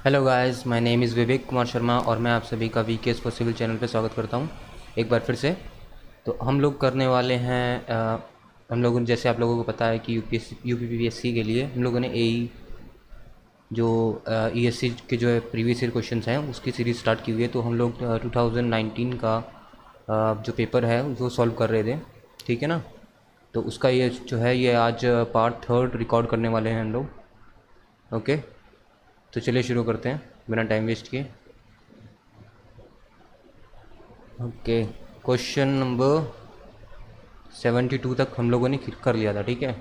Hello guys, my name is Vivek Kumar Sharma और मैं आप सभी का वीकेएस फॉर सिविल चैनल पे स्वागत करता हूँ एक बार फिर से। तो हम लोग करने वाले हैं हम लोगों ने, जैसे आप लोगों को पता है कि यूपीपीएससी के लिए हम लोगों ने एई जो ईएससी के जो है प्रीवियस ईयर क्वेश्चंस हैं उसकी सीरीज़ स्टार्ट की हुई है। तो हम लोग 2019 का जो पेपर है वो सॉल्व कर रहे थे, ठीक है ना। तो उसका ये जो है ये आज पार्ट थर्ड रिकॉर्ड करने वाले हैं हम लोग। ओके, तो चलिए शुरू करते हैं बिना टाइम वेस्ट किए। ओके, क्वेश्चन नंबर 72 तक हम लोगों ने कर लिया था, ठीक है।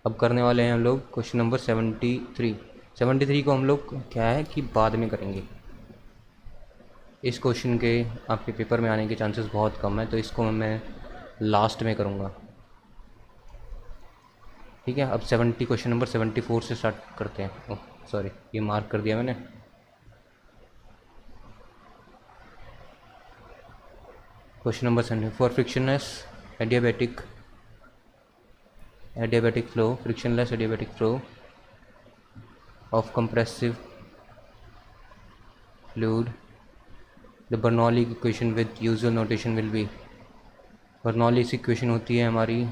अब करने वाले हैं हम लोग क्वेश्चन नंबर 73। 73 को हम लोग क्या है कि बाद में करेंगे। इस क्वेश्चन के आपके पेपर में आने के चांसेस बहुत कम है, तो इसको मैं लास्ट में करूँगा, ठीक है। अब 70 क्वेश्चन नंबर 74 से स्टार्ट करते हैं। ओह सॉरी, ये मार्क कर दिया मैंने। Question number 74, for frictionless adiabatic flow, frictionless adiabatic flow of compressive fluid, the Bernoulli equation with usual notation will be। Bernoulli equation होती है हमारी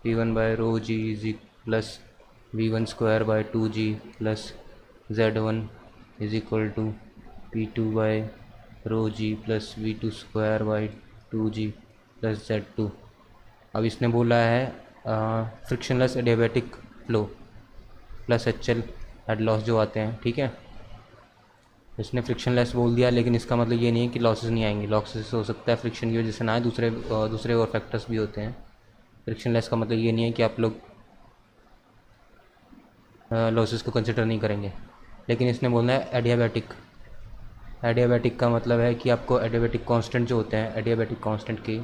P1/ρg plus V1²/2g plus Z1 is equal to P2/ρg plus V2²/2g plus Z2। अब इसने बोला है frictionless adiabatic flow plus HL head loss जो आते हैं, ठीक है। इसने फ्रिक्शनलेस बोल दिया, लेकिन इसका मतलब ये नहीं है कि लॉसेस नहीं आएंगे। लॉसेस हो सकता है फ्रिक्शन की वजह से ना आए, दूसरे और फैक्टर्स भी होते हैं। फ्रिक्शनलेस का मतलब ये नहीं है कि आप लोग लॉसेस को कंसिडर नहीं करेंगे। लेकिन इसने बोलना है एडियाबैटिक। एडियाबैटिक का मतलब है कि आपको एडियाबैटिक कांस्टेंट जो होते हैं, एडियाबैटिक कांस्टेंट की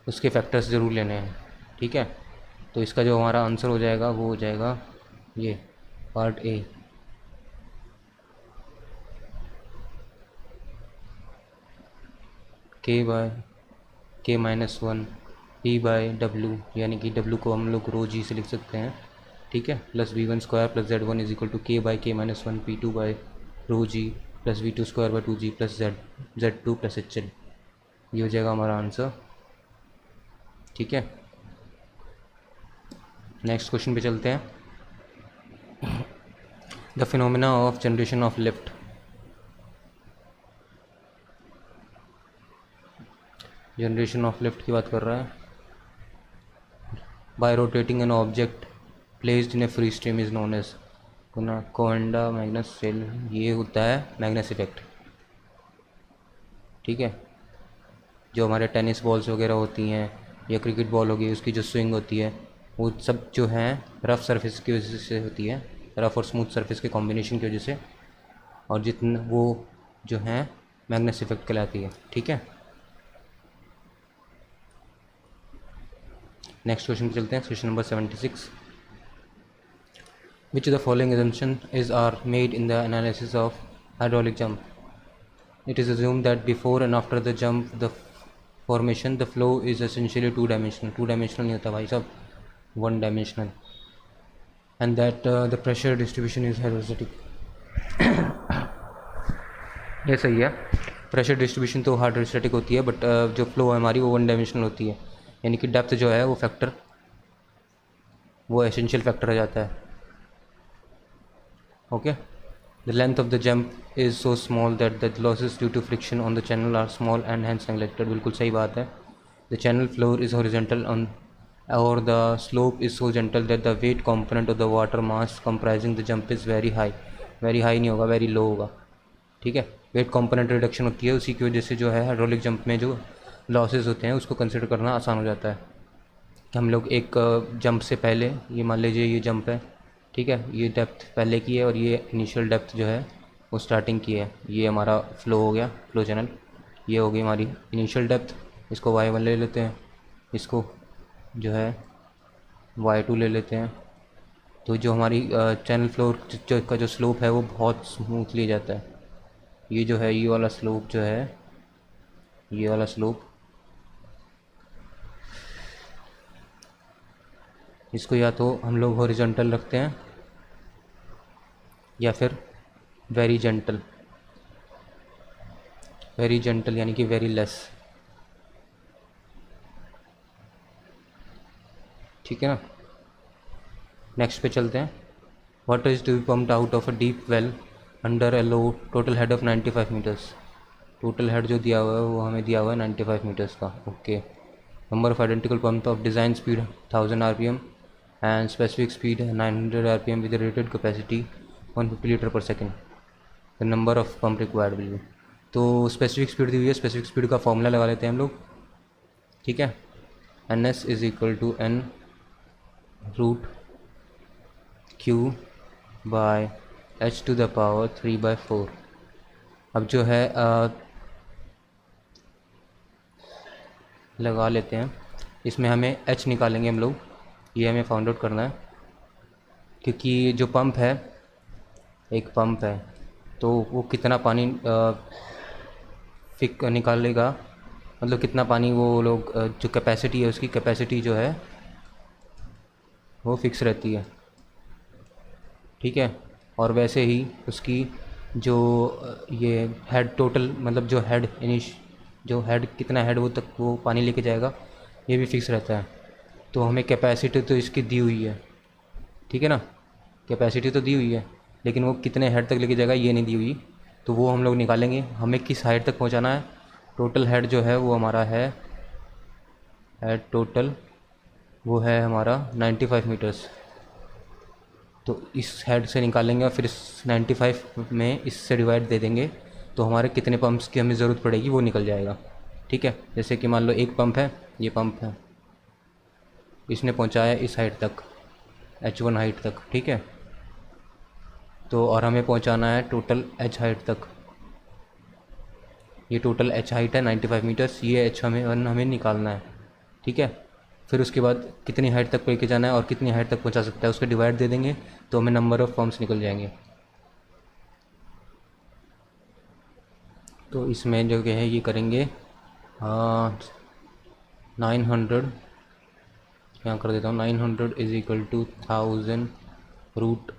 उसके फैक्टर्स ज़रूर लेने हैं, ठीक है। तो इसका जो हमारा आंसर हो जाएगा वो हो जाएगा ये पार्ट ए। K/K-1 P/W, यानी कि W को हम लोग रो जी से लिख सकते हैं, ठीक है। Plus V1² plus Z1 is equal to K/K-1 P2/ρg plus V2²/2g plus Z2 plus HL। ये हो जाएगा हमारा आंसर, ठीक है। नेक्स्ट क्वेश्चन पे चलते हैं। The phenomena of generation of lift. Generation of lift की बात कर रहा है। By rotating an object placed in a free stream is known as Coanda Magnus cell. ये होता है मैग्नस इफेक्ट, ठीक है। जो हमारे टेनिस बॉल्स वगैरह होती हैं या क्रिकेट बॉल होगी, उसकी जो स्विंग होती है वो सब जो है रफ़ सरफेस की वजह से होती है, रफ़ और स्मूथ सरफेस के कॉम्बिनेशन की वजह से, और जितना वो जो है मैग्नस इफेक्ट कहलाती है, ठीक है। नेक्स्ट क्वेश्चन पे चलते हैं, question number 76। Which of the following assumptions are made in the analysis of hydraulic jump? It is assumed that before and after the jump, the formation, the flow is essentially two-dimensional. Two-dimensional नहीं होता भाई साहब, one-dimensional. And that the pressure distribution is hydrostatic. ये सही है। Pressure distribution तो hydrostatic होती है, बट जो फ्लो है हमारी वो वन डायमेंशनल होती है, यानी कि डेप्थ जो है वो फैक्टर, वो एसेंशियल फैक्टर आ जाता है। Okay, the length of the jump is so small that the losses due to friction on the channel are small and hence neglected. बिल्कुल सही बात है। The channel floor is horizontal on और the slope is so gentle that the weight component of the water mass comprising the jump is very high. Very high नहीं होगा, very low होगा, ठीक है। वेट कंपोनेंट रिडक्शन होती है, उसी की वजह से जो है हाइड्रोलिक जंप में जो लॉसेस होते हैं उसको कंसिडर करना आसान हो जाता है। हम लोग एक जंप से पहले, ये मान लीजिए ये जंप है, ठीक है, ये डेप्थ पहले की है और ये इनिशियल डेप्थ जो है वो स्टार्टिंग की है। ये हमारा फ्लो हो गया, फ्लो चैनल, ये हो गई हमारी इनिशियल डेप्थ। इसको y1 ले लेते हैं, इसको जो है y2 ले लेते हैं। तो जो हमारी चैनल फ्लोर जो का जो स्लोप है वो बहुत स्मूथली जाता है। ये जो है, ये वाला स्लोप जो है, ये वाला स्लोप इसको या तो हम लोग हॉरिजॉन्टल रखते हैं या फिर वेरी जेंटल यानी कि वेरी लेस, ठीक है ना। नेक्स्ट पे चलते हैं। Water is to be pumped out of a deep well under a low total head of 95 metres. Total head जो दिया हुआ है वो हमें दिया हुआ है 95 मीटर्स का। Okay. Number of identical pump of design speed 1000 RPM and specific speed 900 RPM with rated capacity 150 litre per second. The number of pump required will be. तो स्पेसिफिक स्पीड दी हुई है, स्पेसिफिक स्पीड का formula लगा लेते हैं हम लोग, ठीक है। N S is equal to N root Q by H to the power 3/4। अब जो है लगा लेते हैं। इसमें हमें एच निकालेंगे हम लोग, ये हमें फाउंड आउट करना है, क्योंकि जो पंप है, एक पंप है तो वो कितना पानी फिक निकालेगा, मतलब कितना पानी वो लोग जो कैपेसिटी है उसकी कैपेसिटी जो है वो फिक्स रहती है, ठीक है। और वैसे ही उसकी जो ये हेड टोटल, मतलब जो हेड जो हेड कितना हेड वो तक वो पानी लेके जाएगा, ये भी फिक्स रहता है। तो हमें कैपेसिटी तो इसकी दी हुई है, ठीक है ना, कैपेसिटी तो दी हुई है, लेकिन वो कितने हेड तक लेके जाएगा ये नहीं दी हुई, तो वो हम लोग निकालेंगे। हमें किस हाइट तक पहुंचाना है, टोटल हेड जो है वो हमारा है, हेड टोटल वो है हमारा 95 मीटर्स। तो इस हेड से निकालेंगे और फिर इस 95 में इससे डिवाइड दे देंगे, तो हमारे कितने पंप्स की हमें ज़रूरत पड़ेगी वो निकल जाएगा, ठीक है। जैसे कि मान लो एक पंप है, ये पंप है, इसने पहुंचाया इस हाइट तक, H1 हाइट तक, ठीक है। तो और हमें पहुंचाना है टोटल H हाइट तक, ये टोटल H हाइट है 95 मीटर्स, ये हमें निकालना है, ठीक है। फिर उसके बाद कितनी हाइट तक लेके जाना है और कितनी हाइट तक पहुंचा सकता है उसके डिवाइड दे देंगे, तो हमें नंबर ऑफ पंप्स निकल जाएंगे। तो इसमें जो है ये करेंगे 900, यहाँ कर देता हूँ, 900 is equal to 1000 root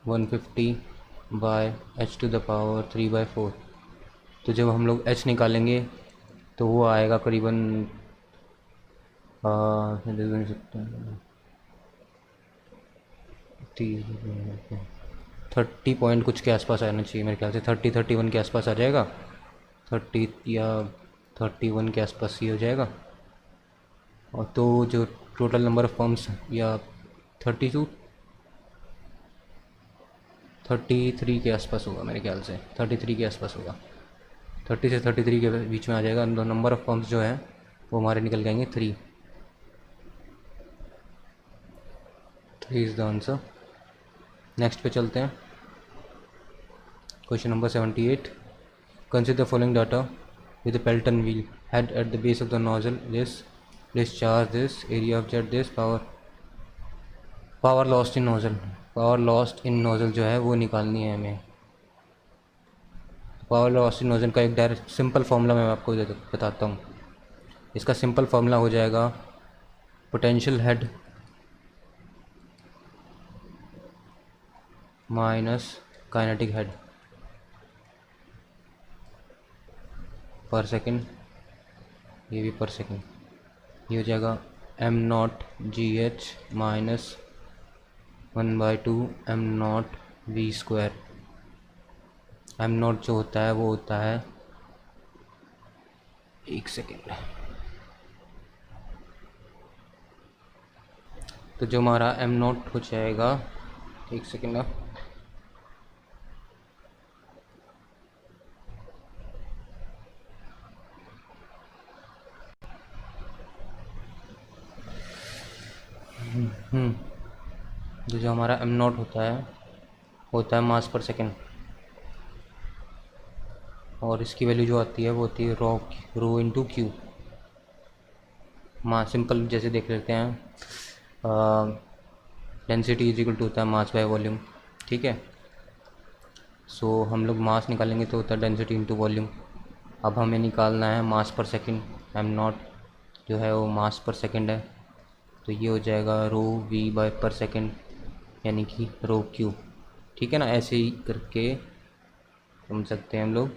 150 by H to the power 3/4। तो जब हम लोग H निकालेंगे तो वो आएगा करीबन 30 पॉइंट कुछ के आसपास आना चाहिए मेरे ख्याल से, 31 के आसपास आ जाएगा, 30 या 31 के आसपास ही हो जाएगा। और तो जो टोटल नंबर ऑफ पंप्स या 33 के आसपास होगा मेरे ख्याल से, 33 के आसपास होगा, 30 से 33 के बीच में आ जाएगा। नंबर ऑफ पंप्स जो है वो हमारे निकल जाएंगे 3 इज़ द आंसर। नेक्स्ट पे चलते हैं, question number 78। Consider the following data with the Pelton wheel head at the base of the nozzle, this discharge this area of jet this power lost in nozzle. Power lost in nozzle जो है वो निकालनी है हमें। Power lost in nozzle का एक direct simple formula मैं आपको बताता हूँ। इसका सिंपल फार्मूला हो जाएगा potential head minus kinetic head पर सेकेंड, ये भी पर सेकेंड, ये हो जाएगा m0 GH minus 1/2 m0 v²। m0 जो होता है वो होता है, एक सेकेंड, तो जो हमारा m0 हो जाएगा, एक सेकेंड, जो हमारा m0 होता है मास पर सेकेंड, और इसकी वैल्यू जो आती है वो होती है रो इंटू क्यू। मास सिंपल जैसे देख लेते हैं, डेंसिटी इज इक्वल टू होता है मास बाय वॉल्यूम, ठीक है। सो हम लोग मास निकालेंगे तो होता है डेंसिटी इंटू वॉल्यूम। अब हमें निकालना है मास पर सेकेंड, m0 जो है वो मास पर सेकेंड है, तो ये हो जाएगा रो वी बाय पर सेकेंड यानी कि रो क्यू। ठीक है ना, ऐसे ही करके समझ सकते हैं हम लोग।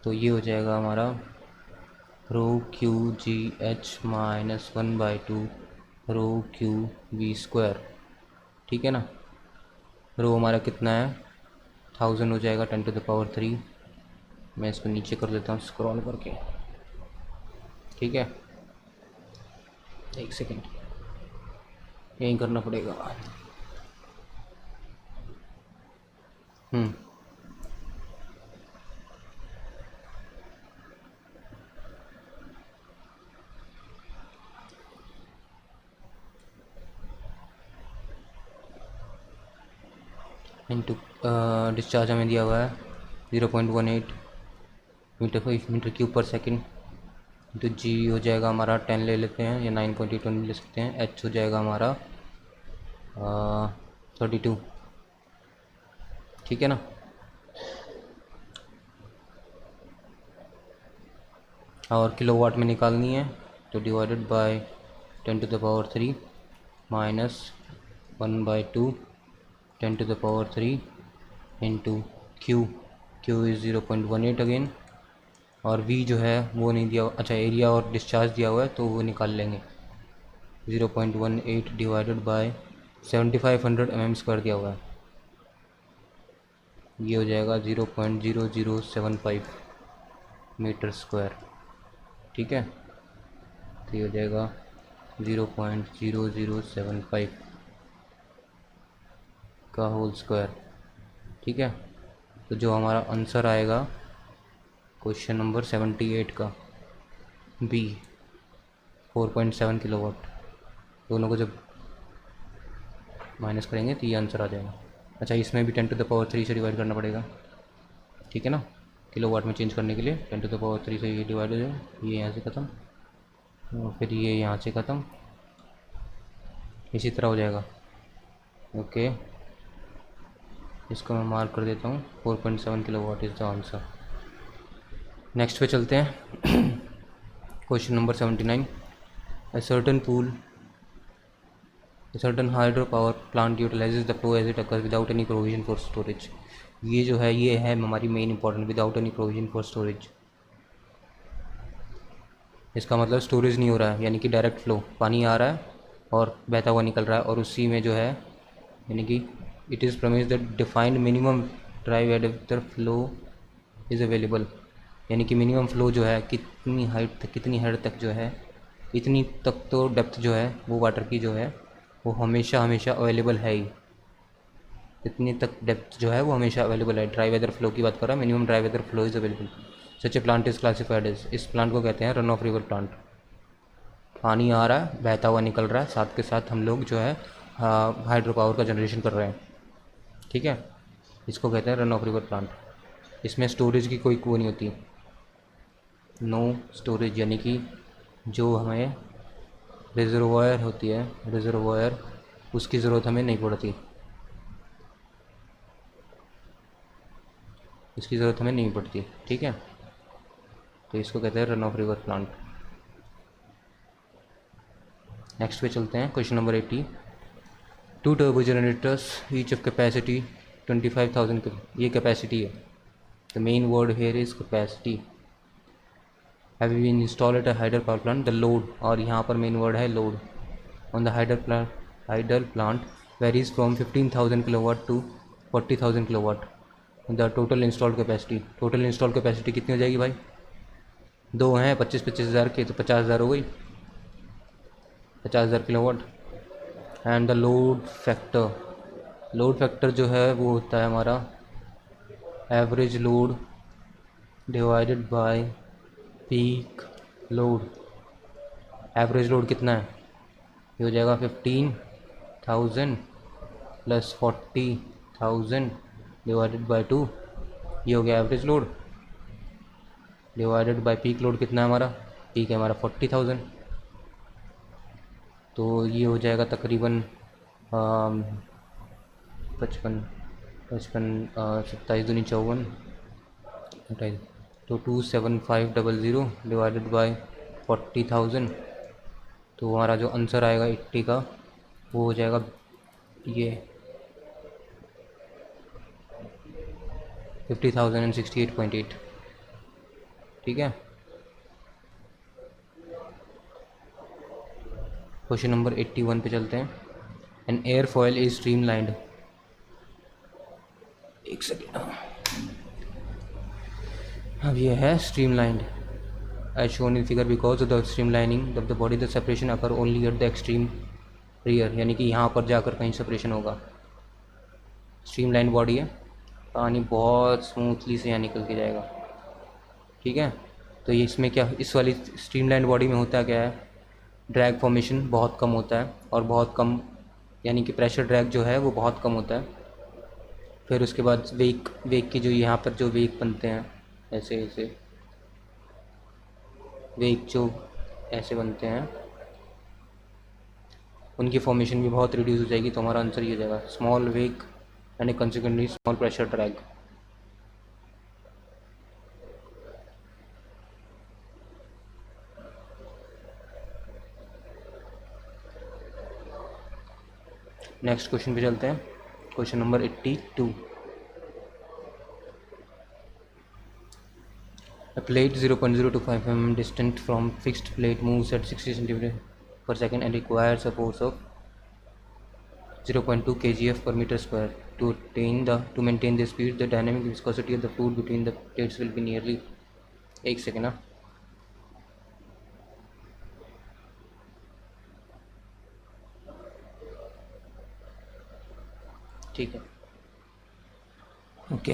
तो ये हो जाएगा हमारा rho Q G H minus 1/2 rho Q V square. ठीक है ना, रो हमारा कितना है 1000 हो जाएगा 10⁻3। मैं इसको नीचे कर देता हूँ स्क्रॉल करके। ठीक है, एक सेकेंड यही करना पड़ेगा। हम्म, इंटू डिस्चार्ज हमें दिया हुआ है 0.18 मीटर क्यूब पर सेकेंड। तो जी हो जाएगा हमारा 10 ले लेते हैं या 9.81 ले सकते हैं। एच हो जाएगा हमारा 32। ठीक है ना, और किलोवाट में निकालनी है तो divided by 10⁻3 minus 1/2 10⁻3 into Q. Q is 0.18 again. और वी जो है वो नहीं दिया, अच्छा एरिया और डिस्चार्ज दिया हुआ है तो वो निकाल लेंगे। 0.18 डिवाइडेड बाय 7500 mm² दिया हुआ है, ये हो जाएगा 0.0075 मीटर स्क्वायर। ठीक है, तो ये हो जाएगा 0.0075 का होल स्क्वायर। ठीक है, तो जो हमारा आंसर आएगा क्वेश्चन नंबर 78 का बी 4.7 किलोवाट, दोनों को जब माइनस करेंगे तो ये आंसर आ जाएगा। अच्छा, इसमें भी 10⁻3 से डिवाइड करना पड़ेगा। ठीक है ना, किलोवाट में चेंज करने के लिए 10⁻3 से ये डिवाइड हो जाए, ये यहाँ से ख़त्म और फिर ये यहाँ से ख़त्म, इसी तरह हो जाएगा। ओके, इसको मैं मार्क कर देता हूँ 4.7 kilowatt is the answer. Next पे चलते हैं। Question number 79। A certain pool, a certain hydropower plant utilizes the flow as it occurs without any provision for storage। ये जो है ये है हमारी main important, without any provision for storage. इसका मतलब स्टोरेज नहीं हो रहा है, यानी कि डायरेक्ट फ्लो, पानी आ रहा है और बहता हुआ निकल रहा है और उसी में जो है यानी कि it is promise that defined minimum drive adapter flow is available. यानी कि मिनिमम फ्लो जो है कितनी हाइट तक जो है, इतनी तक तो डेप्थ जो है वो वाटर की जो है वो हमेशा हमेशा अवेलेबल है ही। इतनी तक डेप्थ जो है वो हमेशा अवेलेबल है। ड्राई वेदर फ्लो की बात कर रहा है, minimum dry weather flow is available. Such a plant is classified as, इस प्लांट को कहते हैं रन ऑफ रिवर प्लांट। पानी आ रहा है, बहता हुआ निकल रहा है, साथ के साथ हम लोग जो है हाइड्रो पावर का जनरेशन कर रहे हैं। ठीक है, इसको कहते हैं रन ऑफ रिवर प्लांट। इसमें स्टोरेज की कोई वो नहीं होती, नो स्टोरेज, यानी कि जो हमें रिजर्वायर होती है, रिजर्वायर उसकी ज़रूरत हमें नहीं पड़ती, इसकी ज़रूरत हमें नहीं पड़ती। ठीक है, तो इसको कहते हैं run of river plant. Next पे चलते हैं, question number 80। Two turbo generators each of capacity 25,000, ये कैपेसिटी है। The main word here is capacity. Have been install at a hydel power plant, the load, और यहाँ पर मेन वर्ड है load, on the hydel plant varies from 15,000 kilowatt to 40,000 kilowatt. The total installed capacity, total install capacity कितनी हो जाएगी भाई? दो हैं 25 हज़ार के, तो 50,000 हो गई, 50,000 kilowatt. And the load factor, load factor जो है वो होता है हमारा average load divided by peak load. Average load कितना है? ये हो जाएगा 15,000 प्लस 40,000 डिवाइडेड बाय 2, ये हो गया average load divided by peak load. कितना है हमारा? पीक है हमारा 40,000, तो ये हो जाएगा तकरीबन 55 55 27 दूनी 54 तो 27500 डिवाइडेड बाय 40,000, तो हमारा जो आंसर आएगा 80 का वो हो जाएगा ये 50,068.8। ठीक है। क्वेश्चन नंबर 81 पे चलते हैं। An airfoil is streamlined, एक सेकेंड, अब ये है streamlined as shown in figure because of the streamlining of the body the separation occur only at the extreme rear, यानी कि यहाँ पर जाकर कहीं सेपरेशन होगा। स्ट्रीमलाइन बॉडी है, पानी बहुत स्मूथली से यहाँ निकल के जाएगा। ठीक है। तो ये इसमें क्या, इस वाली स्ट्रीमलाइन बॉडी में होता क्या है, ड्रैग फॉर्मेशन बहुत कम होता है और बहुत कम, यानी कि प्रेशर ड्रैग जो है वो बहुत कम होता है। फिर उसके बाद वेग की जो यहाँ पर जो वेग बनते हैं, ऐसे ऐसे वेग जो ऐसे बनते हैं, उनकी फॉर्मेशन भी बहुत रिड्यूस हो जाएगी। तो हमारा आंसर ये हो जाएगा स्मॉल वेग and consequently small pressure drag. Next question पे चलते हैं। Question number 82। A plate 0.025 mm distant from fixed plate moves at 60 cm per second and requires a force of 0.2 kgf per meter square. To maintain the speed, the dynamic viscosity of the fluid between the plates will be nearly, एक second ना, ठीक है, okay.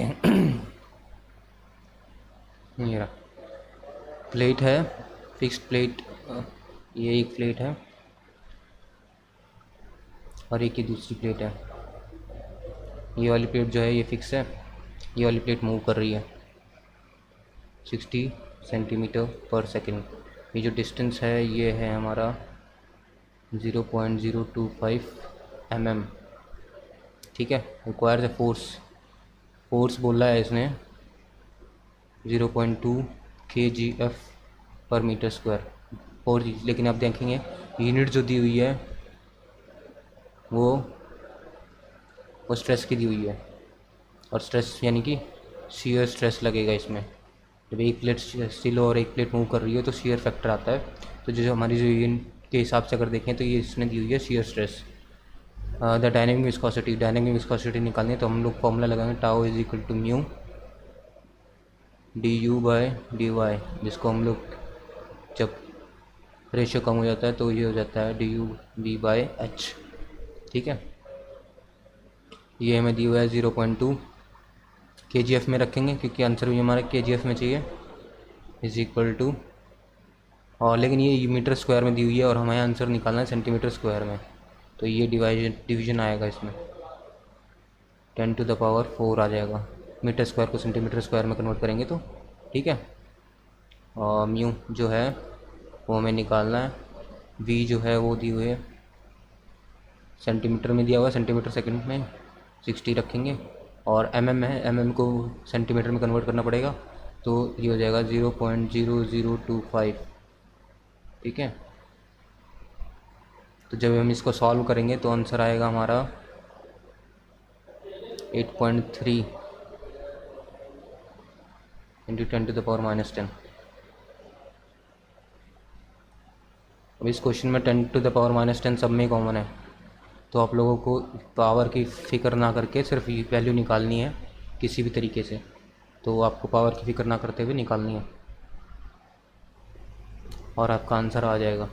ये रहा plate है, fixed plate, ये एक plate है और एक ही दूसरी प्लेट है। ये वाली प्लेट जो है ये फिक्स है, ये वाली प्लेट मूव कर रही है 60 सेंटीमीटर पर सेकेंड। ये जो डिस्टेंस है ये है हमारा 0.025 mm। ठीक है। रिक्वायर्स ए फोर्स बोल रहा है इसने 0.2 kgf पर मीटर स्क्वायर और, लेकिन आप देखेंगे यूनिट जो दी हुई है वो स्ट्रेस की दी हुई है, और स्ट्रेस यानी कि शियर स्ट्रेस लगेगा इसमें। जब एक प्लेट स्टिल और एक प्लेट मूव कर रही है तो शियर फैक्टर आता है। तो जो हमारी जो यूनिट के हिसाब से अगर देखें तो ये इसने दी हुई है shear stress. The dynamic viscosity निकालनी है तो हम लोग फॉर्मूला लगाएंगे tau is equal to mu du/dy, जिसको हम लोग जब रेशियो कम हो जाता है तो ये हो जाता है du/v/h। ठीक है। ये हमें दिया हुआ है 0.2 kgf में रखेंगे क्योंकि आंसर भी हमारा kgf में चाहिए, इज इक्वल टू, और लेकिन ये मीटर स्क्वायर में दी हुई है और हमें आंसर निकालना है सेंटीमीटर स्क्वायर में। तो ये डिवीजन आएगा इसमें 10⁴ आ जाएगा। मीटर स्क्वायर को सेंटीमीटर स्क्वायर में कन्वर्ट करेंगे तो ठीक है। और म्यू जो है वो हमें निकालना है, वी जो है वो दी हुई है सेंटीमीटर में दिया हुआ है, सेंटीमीटर सेकंड में 60 रखेंगे, और mm है, mm को सेंटीमीटर में कन्वर्ट करना पड़ेगा तो ये हो जाएगा 0.0025। ठीक है। तो जब हम इसको सॉल्व करेंगे तो आंसर आएगा हमारा 8.3 इंटू 10⁻⁻10। अब इस क्वेश्चन में 10⁻⁻10 सब में कॉमन है, तो आप लोगों को पावर की फ़िक्र ना करके सिर्फ वैल्यू निकालनी है किसी भी तरीके से। तो आपको पावर की फ़िक्र ना करते हुए निकालनी है और आपका आंसर आ जाएगा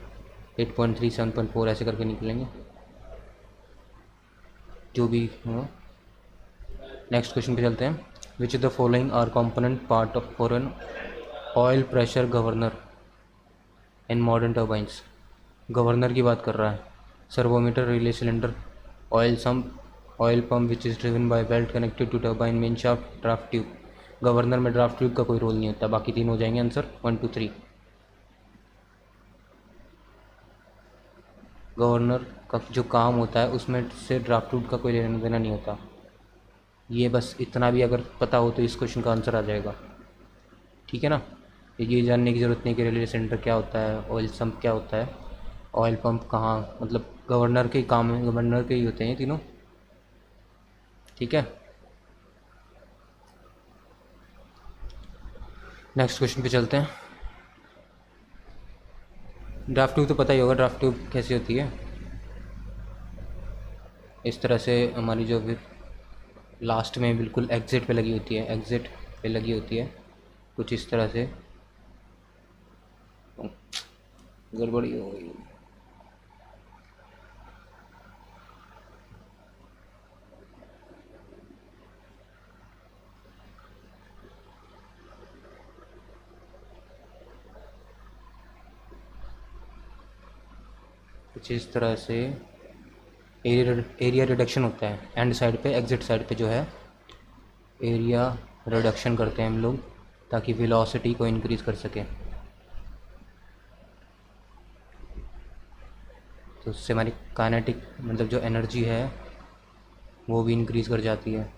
8.3 7.4 ऐसे करके निकलेंगे जो भी हो। नेक्स्ट क्वेश्चन पे चलते हैं। Which of the following are component part of for an oil pressure governor in modern turbines. Governor की बात कर रहा है। Servometer, relay cylinder, oil sump, oil pump which is driven by belt connected to turbine, main shaft, draft tube. Governor में draft tube का कोई role नहीं होता, बाकी तीन हो जाएंगे आंसर 1 2 3। गवर्नर का जो काम होता है उसमें से ड्राफ्ट ट्यूब का कोई लेना देना नहीं होता। ये बस इतना भी अगर पता हो तो इस क्वेश्चन का आंसर आ जाएगा। ठीक है ना। ये जानने की ज़रूरत नहीं कि रिले सेंटर क्या होता है, ऑयल सम्प क्या होता है, ऑयल पंप कहाँ, मतलब गवर्नर के काम है, गवर्नर के ही होते हैं ये तीनों। ठीक है। नेक्स्ट क्वेश्चन पे चलते हैं। ड्राफ्ट ट्यूब तो पता ही होगा, ड्राफ्ट ट्यूब कैसी होती है। इस तरह से हमारी जो भी लास्ट में बिल्कुल एग्ज़िट पे लगी होती है, एग्ज़िट पे लगी होती है कुछ इस तरह से। गड़बड़ी हो गई। कुछ इस तरह से एरिया रिडक्शन होता है एंड साइड पे, एग्जिट साइड पे जो है एरिया रिडक्शन करते हैं हम लोग ताकि वेलोसिटी को इंक्रीज़ कर सकें। तो उससे हमारी काइनेटिक मतलब जो एनर्जी है वो भी इंक्रीज़ कर जाती है।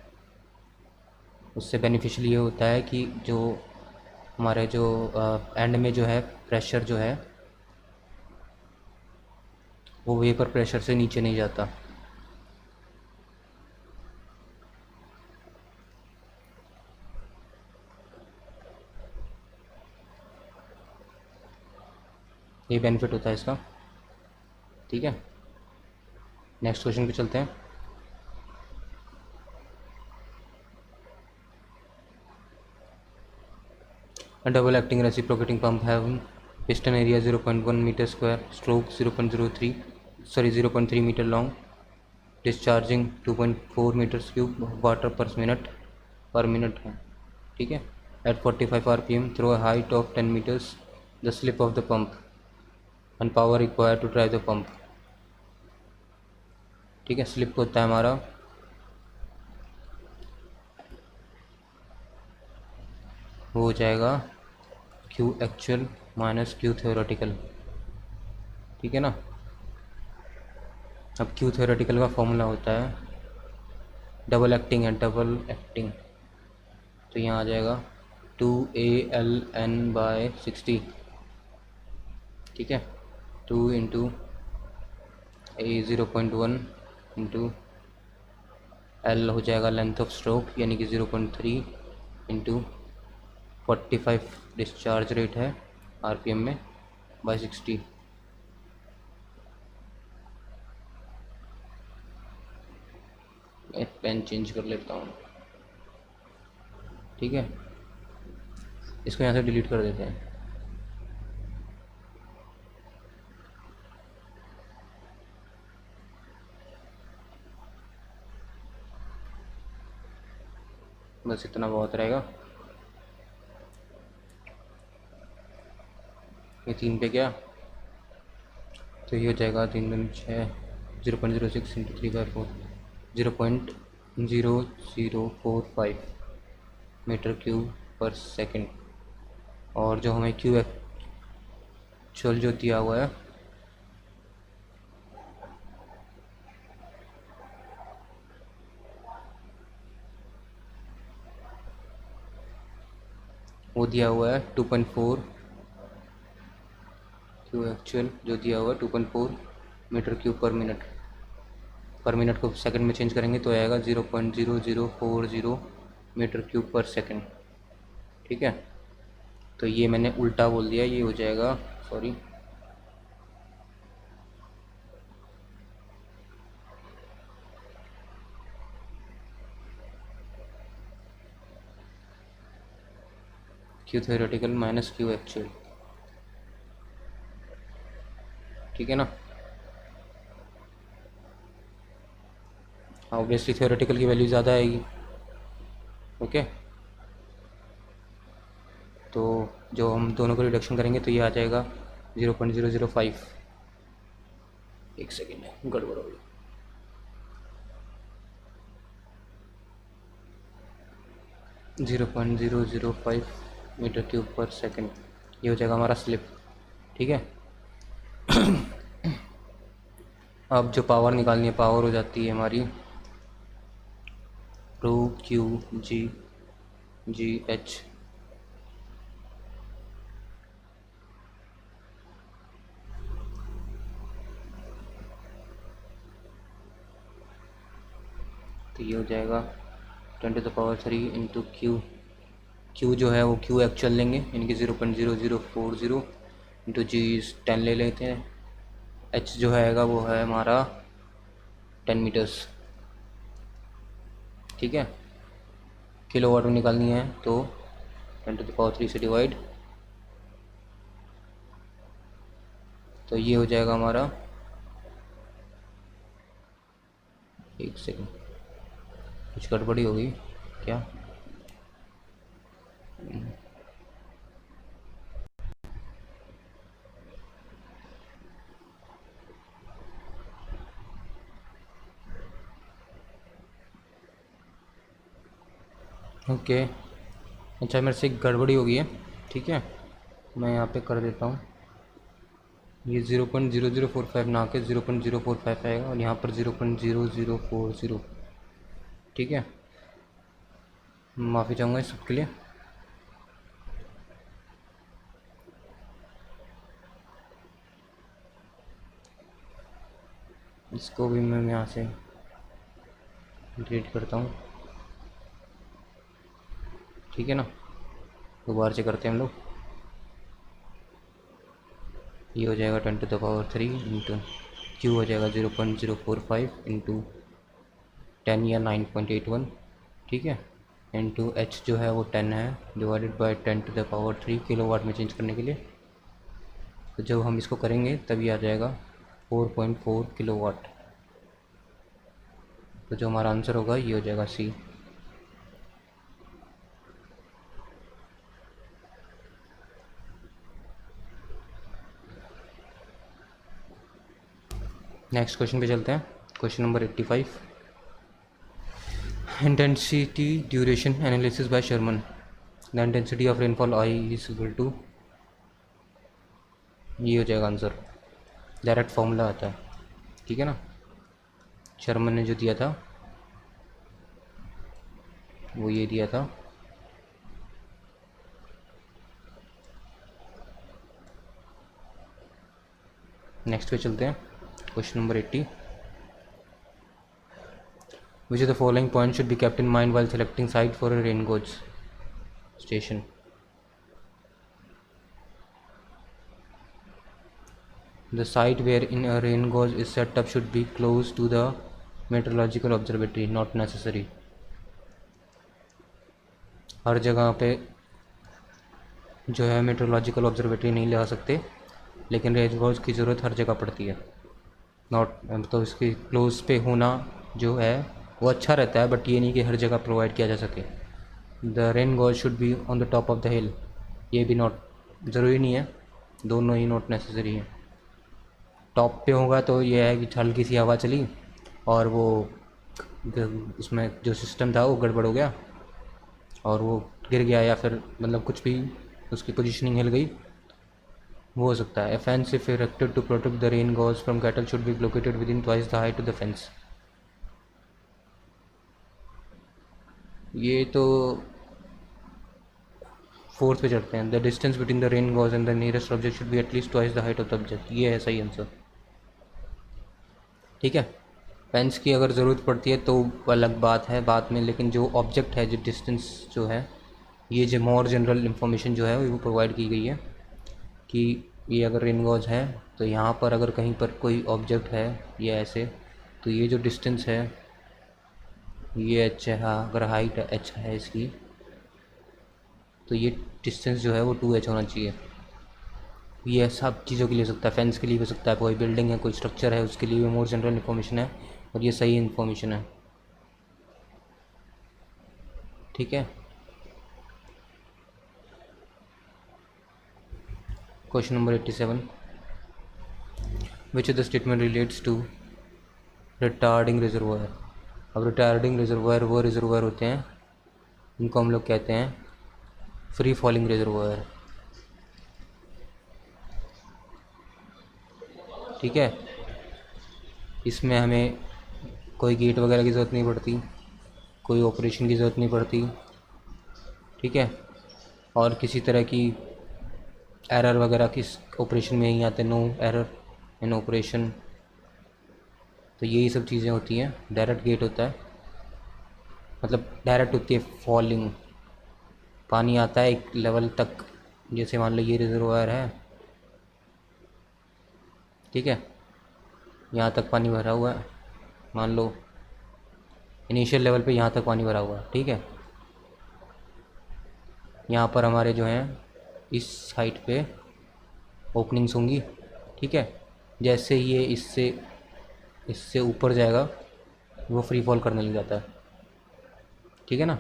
उससे बेनिफिशियल ये होता है कि जो हमारे जो एंड में जो है प्रेशर जो है वो वेपर प्रेशर से नीचे नहीं जाता। ये बेनिफिट होता है इसका। ठीक है। नेक्स्ट क्वेश्चन पे चलते हैं। A double acting reciprocating pump having piston area 0.1 meter square, stroke 0.3 meter long, discharging 2.4 meters cube water per minute है। ठीक है। At 45 rpm through a height of 10 meters, the slip of the pump and power required to drive the pump। ठीक है। Slip होता है हमारा वो हो जाएगा Q actual minus Q theoretical. ठीक है ना। अब Q थ्योरेटिकल का फॉर्मूला होता है, डबल एक्टिंग है, डबल एक्टिंग, तो यहाँ आ जाएगा 2ALN/60। ठीक है। 2 इंटू A 0.1 इंटू L हो जाएगा लेंथ ऑफ स्ट्रोक यानी कि 0.3 इंटू 45 डिस्चार्ज रेट है RPM में बाय 60। मैं पेन चेंज कर लेता हूँ। ठीक है। इसको यहाँ से डिलीट कर देते हैं। बस इतना बहुत रहेगा। ये 3 पे गया तो ये हो जाएगा 3 दूनी 6, 0.06 इंटू 3/4, 0.0045 मीटर क्यूब पर सेकंड। और जो हमें क्यू एक्चुअल जो दिया हुआ है वो दिया हुआ है 2.4, क्यू एक्चुअल जो दिया हुआ है 2.4 मीटर क्यूब पर मिनट को सेकंड में चेंज करेंगे तो आएगा 0.0040 मीटर क्यूब पर सेकंड। ठीक है। तो ये मैंने उल्टा बोल दिया, ये हो जाएगा, sorry, Q theoretical minus Q actual. ठीक है ना। ऑब्वियसली थ्योरेटिकल की वैल्यू ज़्यादा आएगी। ओके। तो जो हम दोनों को रिडक्शन करेंगे तो ये आ जाएगा 0.005। एक सेकेंड है, गड़बड़ हो गई। 0.005 मीटर क्यूब पर सेकंड, ये हो जाएगा हमारा स्लिप। ठीक है। अब जो पावर निकालनी है, पावर हो जाती है हमारी रो क्यू जी जी एच। तो ये हो जाएगा 10⁻³ इंटू क्यू। क्यू जो है वो क्यू एक्चुअल लेंगे, यानी कि 0.0040 इंटू जी 10 ले लेते हैं। एच जो है वो है हमारा 10 मीटर्स। ठीक है, किलो वाट में निकालनी है तो 10⁻³ से डिवाइड, तो ये हो जाएगा हमारा, एक सेकंड कुछ गड़बड़ी होगी क्या। ओके, अच्छा मेरे से एक गड़बड़ी हो गई है। ठीक है, मैं यहाँ पे कर देता हूँ, ये 0.0045 ना के 0.045 आएगा और यहाँ पर 0.0040। ठीक है, माफ़ी चाहूँगा इस सब के लिए। इसको भी मैं यहाँ से डिलीट करता हूँ। ठीक है ना, दोबारा से करते हैं हम लोग। ये हो जाएगा 10⁻³ इंटू क्यू हो जाएगा 0.045 इंटू 10 या 9.81। ठीक है, इंटू एच जो है वो 10 है, डिवाइडेड बाय 10⁻³ किलोवाट में चेंज करने के लिए। तो जब हम इसको करेंगे तब ये आ जाएगा 4.4 किलोवाट। तो जो हमारा आंसर होगा ये हो जाएगा सी। नेक्स्ट क्वेश्चन पे चलते हैं, question number 85। Intensity duration analysis by Sherman. The intensity of rainfall I is equal to, ये हो जाएगा आंसर। डायरेक्ट फॉर्मूला आता है। ठीक है ना, शर्मन ने जो दिया था वो ये दिया था। नेक्स्ट पे चलते हैं, question number 80। Which of the following points should be kept in mind while selecting site for a rain gauge station? The site wherein a rain gauge is set up should be close to the meteorological observatory, not necessary. हर जगह पे जो है meteorological observatory नहीं लगा सकते, लेकिन rain gauge की ज़रूरत हर जगह पड़ती है। नॉट तो इसकी क्लोज पे होना जो है वो अच्छा रहता है, बट ये नहीं कि हर जगह प्रोवाइड किया जा सके। The rain gauge should be on the top of the hill, ये भी नॉट ज़रूरी नहीं है, दोनों ही नॉट नेसेसरी हैं। टॉप पे होगा तो ये है कि हल्की सी हवा चली और वो उसमें जो सिस्टम था वो गड़बड़ हो गया और वो गिर गया, या फिर मतलब कुछ भी उसकी पोजीशनिंग हिल गई, वो हो सकता है। A fence if erected to protect the rain gauge from cattle should be located within twice the height of the fence. ये तो फोर्थ पे चढ़ते हैं। The distance between the rain gauge and the nearest object should be at least twice the height of the object, ये है सही answer. ठीक है, फेंस की अगर ज़रूरत पड़ती है तो अलग बात है बाद में, लेकिन जो ऑब्जेक्ट है, जो डिस्टेंस जो है, ये जो मोर जनरल इन्फॉर्मेशन जो है वो प्रोवाइड की गई है कि ये अगर रेन गॉज है तो यहाँ पर अगर कहीं पर कोई ऑब्जेक्ट है ये ऐसे, तो ये जो डिस्टेंस है ये एच है, हाँ अगर हाइट एच है इसकी, तो ये डिस्टेंस जो है वो 2h होना चाहिए। ये सब चीज़ों के लिए हो सकता है, फेंस के लिए भी हो सकता है, कोई बिल्डिंग है, कोई स्ट्रक्चर है, उसके लिए भी मोर जनरल इन्फॉर्मेशन है और ये सही इन्फॉर्मेशन है। ठीक है, question number 87। Which of the statement relates to retarding reservoir. अब रिटार्डिंग रिजर्वायर वो रिजर्वायर होते हैं इनको हम लोग कहते हैं फ्री फॉलिंग रिजर्वायर। ठीक है, इसमें हमें कोई गेट वगैरह की ज़रूरत नहीं पड़ती, कोई ऑपरेशन की ज़रूरत नहीं पड़ती, ठीक है। और किसी तरह की एरर वगैरह किस ऑपरेशन में नहीं आते, नो एरर इन ऑपरेशन। तो यही सब चीज़ें होती हैं। डायरेक्ट गेट होता है, मतलब डायरेक्ट होती है फॉलिंग, पानी आता है एक लेवल तक, जैसे मान लो ये रिजर्वायर है, ठीक है, यहाँ तक पानी भरा हुआ है, मान लो इनिशियल लेवल पे यहाँ तक पानी भरा हुआ है, ठीक है। यहाँ पर हमारे जो हैं इस साइड पे ओपनिंग्स होंगी, ठीक है। जैसे ही ये इससे इससे ऊपर जाएगा वो फ्री फॉल करने लग जाता है, ठीक है ना।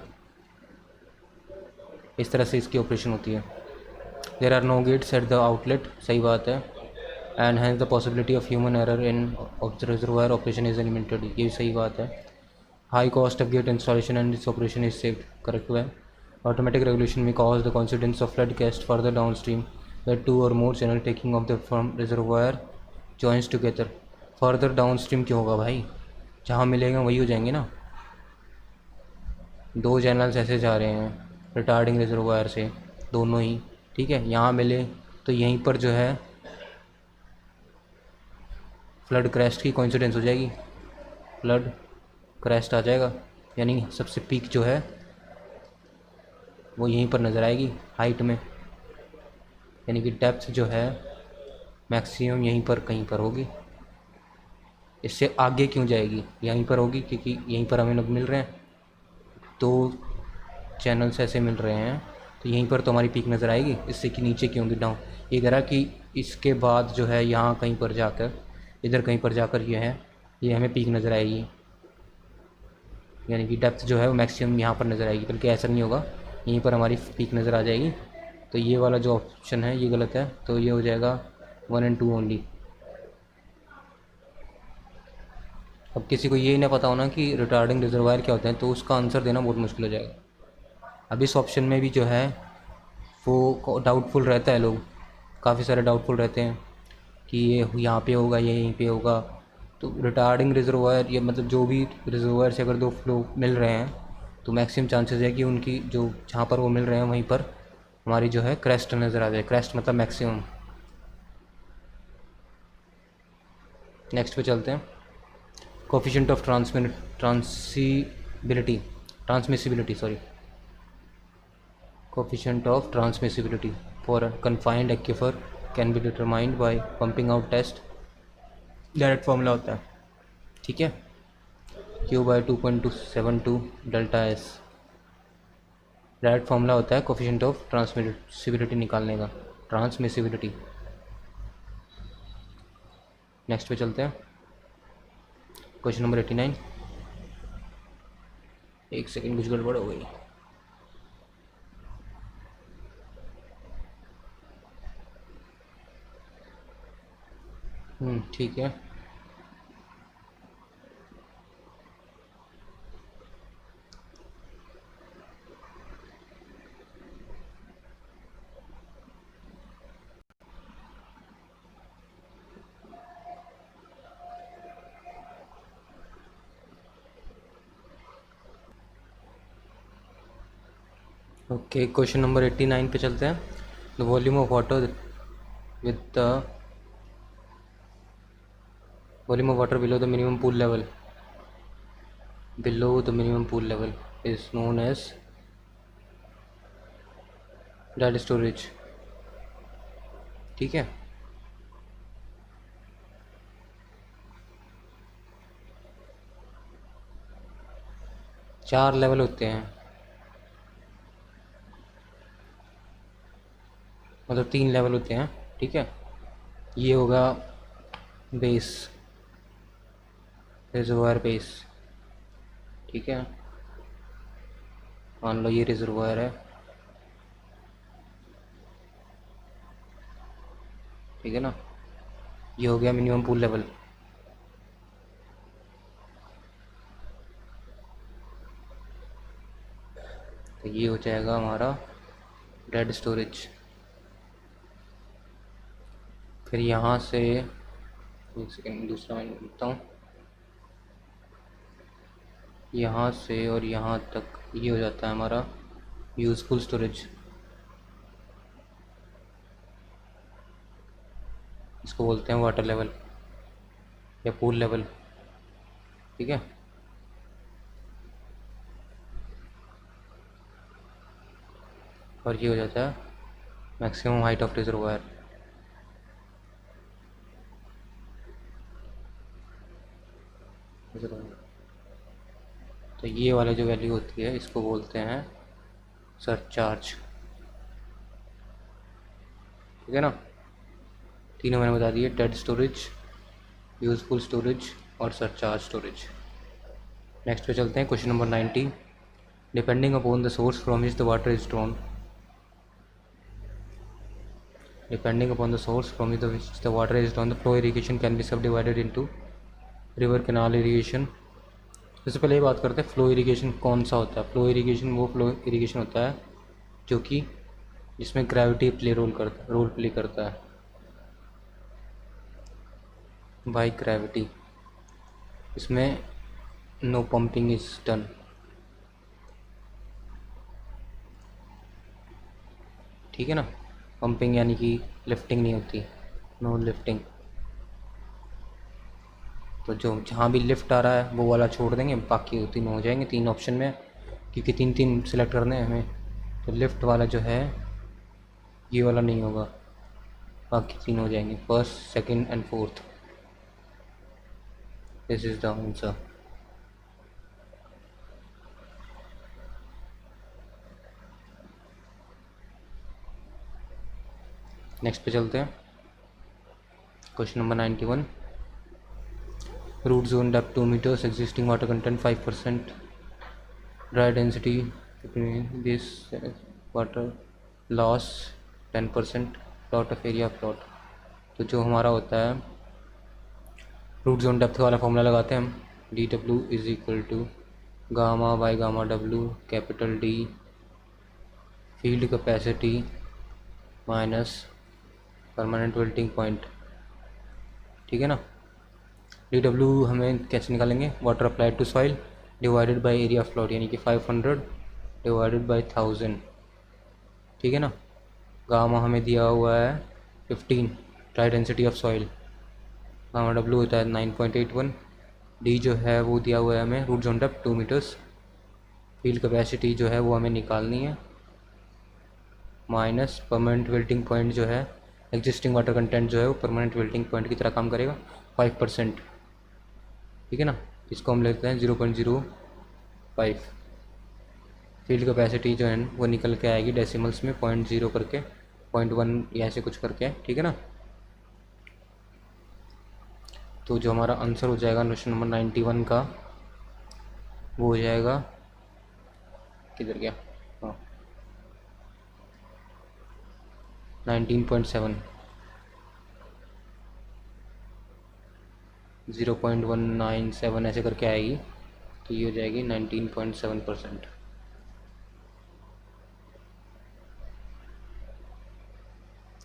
इस तरह से इसकी ऑपरेशन होती है। There are no gates at the outlet, सही बात है। And has the possibility of human error in reservoir operation is limited, ये भी सही बात है। High cost of gate installation and its operation is safe, correct है। ऑटोमेटिक रेगुलेशन में cause the coincidence of flood crest further downstream where two or more channel taking of the from reservoir joins together। Further down stream क्यों होगा भाई, जहाँ मिलेगा वही हो जाएंगे ना। दो चैनल्स ऐसे जा रहे हैं रिटार्डिंग रिजर्वायर से, दोनों ही, ठीक है, यहाँ मिले तो यहीं पर जो है फ्लड क्रैस्ट की कोइंसिडेंस हो जाएगी, फ्लड क्रैस्ट आ जाएगा, यानी सबसे पीक जो है वो यहीं पर नज़र आएगी हाइट में, यानी कि डेप्थ जो है मैक्सिमम यहीं पर कहीं पर होगी। इससे आगे क्यों जाएगी, यहीं पर होगी, क्योंकि यहीं पर हमें लोग मिल रहे हैं, दो चैनल्स ऐसे मिल रहे हैं, तो यहीं पर तो हमारी पीक नज़र आएगी। इससे कि नीचे क्यों होगी, डाउन। ये कह रहा कि इसके बाद जो है यहाँ कहीं पर जाकर, इधर कहीं पर जाकर ये है, ये हमें पीक नज़र आएगी, यानी कि डेप्थ जो है वो मैक्सिमम यहाँ पर नज़र आएगी, बल्कि ऐसा नहीं होगा, यहीं पर हमारी पीक नज़र आ जाएगी। तो ये वाला जो ऑप्शन है ये गलत है, तो ये हो जाएगा 1 and 2 ओनली। अब किसी को ये ना पता होना कि रिटार्डिंग रिजर्वायर क्या होते हैं, तो उसका आंसर देना बहुत मुश्किल हो जाएगा। अब इस ऑप्शन में भी जो है वो डाउटफुल रहता है, लोग काफ़ी सारे डाउटफुल रहते हैं कि ये यहाँ पे होगा, ये यहीं पे होगा। तो रिटार्डिंग रिजर्वायर, ये मतलब जो भी रिजर्वायर से अगर दो फ्लो मिल रहे हैं तो मैक्सिमम चांसेस है कि उनकी जो जहाँ पर वो मिल रहे हैं वहीं पर हमारी जो है क्रेस्ट नज़र आ जाए। क्रेस्ट मतलब मैक्सिमम। नेक्स्ट पे चलते हैं। Coefficient of transmissibility sorry coefficient of transmissibility for a confined aquifer can be determined by pumping out test। Direct formula होता है, ठीक है, Q/2.272 delta S. Direct formula होता है कोफिशिएंट ऑफ ट्रांसमिसिबिलिटी निकालने का, ट्रांसमिसिबिलिटी। नेक्स्ट पे चलते हैं। Question number 89। एक सेकेंड, कुछ गड़बड़ हो गई। ठीक है। ओके, क्वेश्चन नंबर 89 पे चलते हैं। The volume of water with the volume of water below the minimum pool level is known as dead storage, ठीक है। चार लेवल होते हैं, मतलब 3 लेवल होते हैं, ठीक है। ये होगा बेस, रिजर्वायर बेस, ठीक है। मान लो ये रिजर्वायर है, ठीक है ना। ये हो गया मिनिमम पूल लेवल। तो ये हो जाएगा हमारा डेड स्टोरेज। फिर यहाँ से एक सेकेंड दूसरा मैं लिखता हूँ। यहाँ से और यहाँ तक ये हो जाता है हमारा यूज़फुल स्टोरेज। इसको बोलते हैं वाटर लेवल या पूल लेवल। ठीक है, और ये हो जाता है मैक्सिमम हाइट ऑफ रिजर्वायर। तो ये वाला जो वैल्यू होती है इसको बोलते हैं सरचार्ज। ठीक है ना, तीनों मैंने बता दिए, डेड स्टोरेज, यूज़फुल स्टोरेज और सरचार्ज स्टोरेज। नेक्स्ट पे चलते हैं, question number 90। Depending upon the source from which the water is drawn, depending upon the source from which the water is drawn, the flow irrigation can be subdivided into river, canal irrigation। सबसे पहले ये बात करते हैं flow irrigation कौन सा होता है। फ्लो इरिगेशन वो फ्लो इरिगेशन होता है जो कि जिसमें ग्रेविटी रोल प्ले करता है बाई ग्रेविटी। इसमें नो पंपिंग इज डन। ठीक है ना, पंपिंग यानी कि लिफ्टिंग नहीं होती, नो लिफ्टिंग। तो जो जहाँ भी लिफ्ट आ रहा है वो वाला छोड़ देंगे, बाकी तीन हो जाएंगे, तीन ऑप्शन में, क्योंकि तीन तीन सिलेक्ट करने हैं हमें। तो लिफ्ट वाला जो है ये वाला नहीं होगा, बाकी तीन हो जाएंगे, first, second and fourth. This is the answer. Next पे चलते हैं, question number 91। Root zone depth 2 meters, existing water content 5%, dry density this water loss 10%, plot of area plot. तो जो हमारा होता है रूट जोन डेप्थ वाला फॉर्मूला लगाते हैं हम, D W is equal to gamma by gamma W, capital D field capacity minus permanent wilting point. ठीक है ना, डी डब्ल्यू हमें कैसे निकालेंगे, water applied to soil divided by area float, यानी कि 500 डिवाइडेड बाई 1000। ठीक है ना, गामा हमें दिया हुआ है 15, dry density of soil, gamma W होता है 9.81, डी जो है वो दिया हुआ है हमें root zone depth 2 meters, field capacity जो है वो हमें निकालनी है, माइनस परमानेंट विल्टिंग पॉइंट जो है, एग्जिस्टिंग वाटर कंटेंट जो है वो परमानेंट विल्टिंग पॉइंट की तरह काम करेगा 5%। ठीक है ना, इसको हम लेते हैं 0.05। फील्ड कैपेसिटी जो है वो निकल के आएगी डेसिमल्स में 0.0 करके, 0.1 या ऐसे कुछ करके। ठीक है ना, तो जो हमारा आंसर हो जाएगा क्वेश्चन नंबर 91 का वो हो जाएगा, किधर गया, हाँ 19.7, 0.197 ऐसे करके आएगी, तो ये हो जाएगी 19.7%।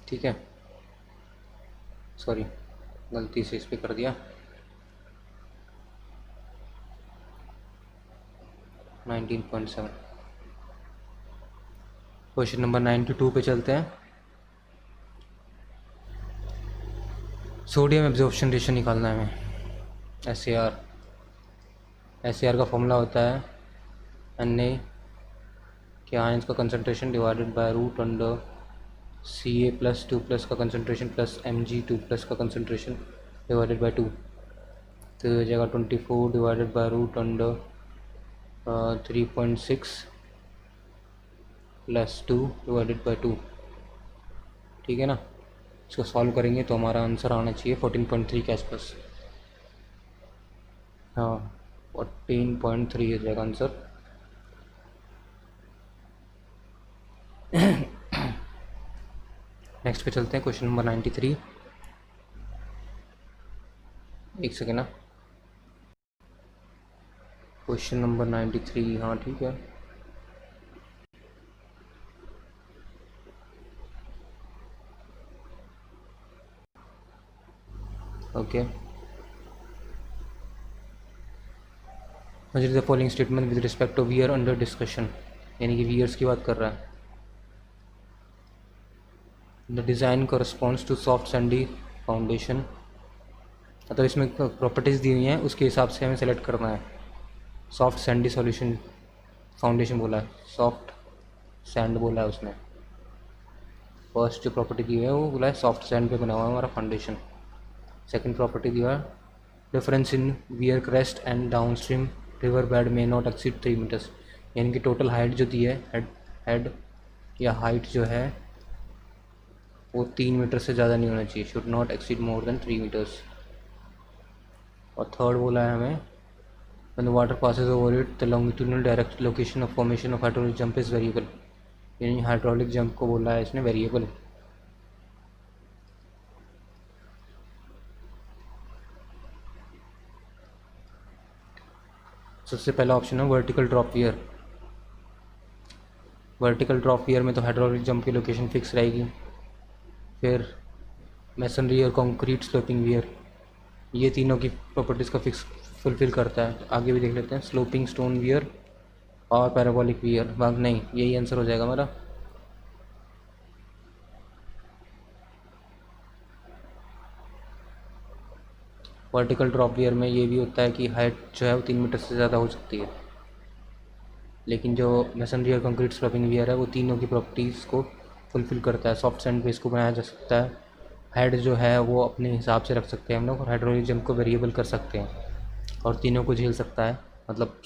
ठीक है, सॉरी गलती से इस पर कर दिया, 19.7। क्वेश्चन नंबर 92 पे चलते हैं। सोडियम एब्जॉर्प्शन रेशियो निकालना है हमें, एस का फॉर्मूला होता है Na के आयंस का concentration divided by root under Ca+2+ का कंसनट्रेशन प्लस Mg2+ का कंसनट्रेशन डिवाइडेड बाय 2। तो हो जाएगा 24 divided by root under 3.6 plus 2 divided by 2। ठीक है ना, इसको सॉल्व करेंगे तो हमारा आंसर आना चाहिए 14.3 के आसपास। हाँ 14.3 हो जाएगा आंसर। नेक्स्ट पे चलते हैं, क्वेश्चन नंबर 93। एक सेकेंड ना, क्वेश्चन नंबर 93, हाँ ठीक है। Okay consider the following statement with respect to weir under discussion, यानी कि वियर्स की बात कर रहा है। The design corresponds to soft sandy foundation, मतलब इसमें प्रॉपर्टीज़ दी हुई हैं, उसके हिसाब से हमें सेलेक्ट करना है। सॉफ्ट सैंडी सॉल्यूशन फाउंडेशन बोला है, सॉफ्ट सैंड बोला है उसने। फर्स्ट जो प्रॉपर्टी दी हुई है वो बोला है सॉफ्ट सैंड पे बना हुआ है हमारा फाउंडेशन। सेकंड प्रॉपर्टी दिया है difference in wear crest and down stream river bed में नॉट एक्सीड 3 मीटर्स, यानी कि टोटल हाइट जो दी है हेड या हाइट जो है वो 3 मीटर से ज़्यादा नहीं होना चाहिए, should not exceed more than 3 metres. और थर्ड बोला है हमें when the water passes over it the longitudinal direct location of formation of hydraulic jump is variable, यानी हाइड्रोलिक जंप को बोला है इसने वेरिएबल। सबसे पहला ऑप्शन है vertical drop wear. Vertical drop wear में तो हाइड्रोलिक जंप की लोकेशन फिक्स रहेगी। फिर मैसनरी और कंक्रीट स्लोपिंग वियर, ये तीनों की प्रॉपर्टीज़ का फिक्स फुलफिल करता है। आगे भी देख लेते हैं स्लोपिंग स्टोन वियर और पैराबोलिक वियर, भाग नहीं, यही आंसर हो जाएगा हमारा। वर्टिकल ड्रॉप वियर में ये भी होता है कि हाइट जो है वो 3 मीटर से ज़्यादा हो सकती है, लेकिन जो मैसनरी और कंक्रीट स्लैबिंग वियर है वो तीनों की प्रॉपर्टीज़ को फुलफिल करता है। सॉफ्ट सैंड बेस को बनाया जा सकता है, हेड जो है वो अपने हिसाब से रख सकते हैं हम लोग, और हाइड्रोलिक जंप को वेरिएबल कर सकते हैं, और तीनों को झेल सकता है, मतलब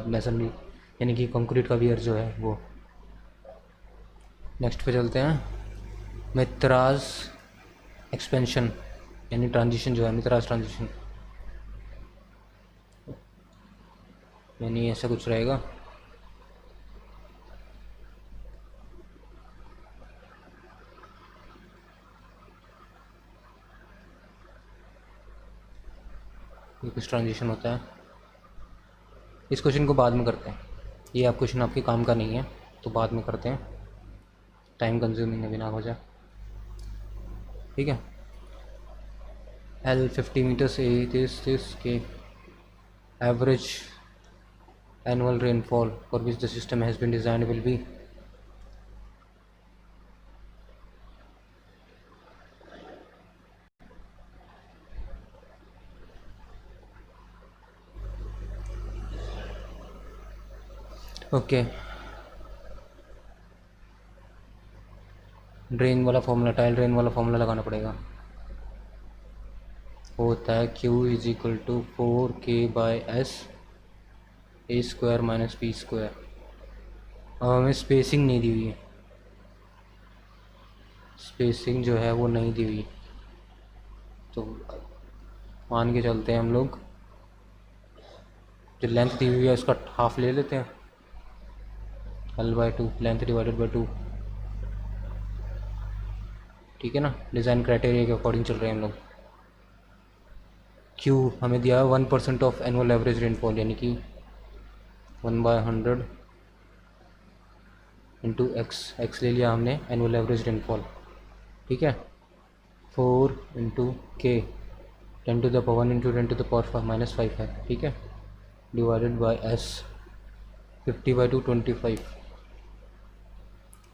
मैसनरी यानी कि कंक्रीट का वियर जो है वो। नेक्स्ट पे चलते हैं मित्राज एक्सपेंशन, यानी ट्रांजिशन जो है मित्राज ट्रांजिशन, यानी ऐसा कुछ रहेगा। ये कुछ ट्रांजिशन होता है। इस क्वेश्चन को बाद में करते हैं, ये आप क्वेश्चन आपके काम का नहीं है, तो बाद में करते हैं, टाइम कंज्यूमिंग है बिना वजह। ठीक है। L 50 meters A this के average annual rainfall for which the system has been designed will be, okay drain वाला फॉर्मूला, टाइल ड्रेन वाला फॉर्मूला लगाना पड़ेगा। होता है Q is equal to 4K/S A square minus B square. अब हमें स्पेसिंग नहीं दी हुई है, स्पेसिंग जो है वो नहीं दी हुई, तो मान के चलते हैं हम लोग जो लेंथ दी हुई है उसका हाफ ले लेते हैं, L/2 लेंथ डिवाइडेड बाई 2। ठीक है ना, डिज़ाइन क्राइटेरिया के अकॉर्डिंग चल रहे हैं हम लोग। Q हमें दिया है 1% ऑफ एनुअल एवरेज रेनफॉल, यानी कि 1/100 इंटू एक्स ले लिया हमने एनुअल एवरेज रेनफॉल। ठीक है, 4 इंटू के 10⁻1 इंटू 10⁻5 है। ठीक है, divided by S 50/2 25।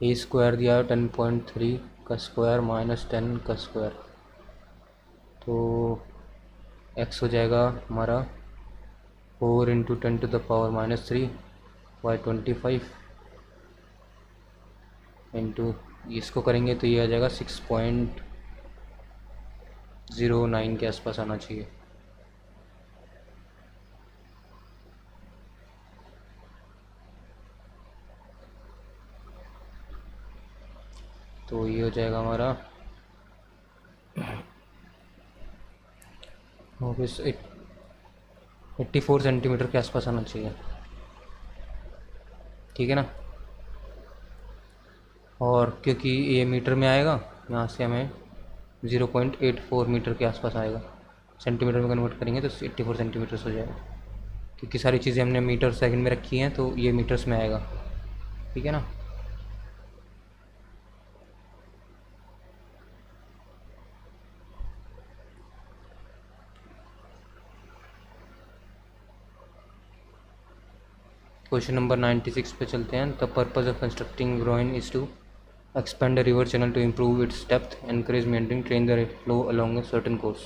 A square दिया है 10.3 का स्क्वायर माइनस 10 का स्क्वायर, तो x हो जाएगा हमारा 4 इंटू 10⁻³ बाई 25 इंटू इसको करेंगे तो ये आ जाएगा 6.09 के आसपास आना चाहिए। तो ये हो जाएगा हमारा ऑफिस 84 सेंटीमीटर के आसपास आना चाहिए। ठीक है ना, और क्योंकि ये मीटर में आएगा यहाँ से हमें 0.84 मीटर के आसपास आएगा, सेंटीमीटर में कन्वर्ट करेंगे तो 84 सेंटीमीटर्स हो जाएगा, क्योंकि सारी चीज़ें हमने मीटर सेकंड में रखी हैं तो ये मीटर्स में आएगा। ठीक है ना, क्वेश्चन नंबर 96 पे चलते हैं. The purpose of constructing groyne is to expand a river channel to improve its depth, encourage maintaining, train the flow along a certain course.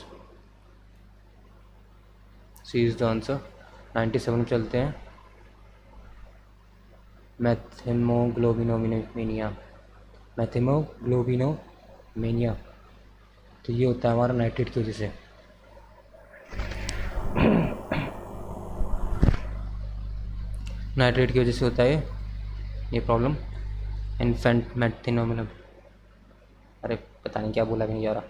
C is the answer. 97 में चलते हैं. मैथेमोग्लोबिनोमेनिया. मैथेमोग्लोबिनोमेनिया तो ये होता है हमारा नाइट्रेट की वजह से. नाइट्रेट की वजह से होता है ये प्रॉब्लम. इन्फेंट मैथिनोमिनम. अरे पता नहीं क्या बोला भी नहीं जा रहा.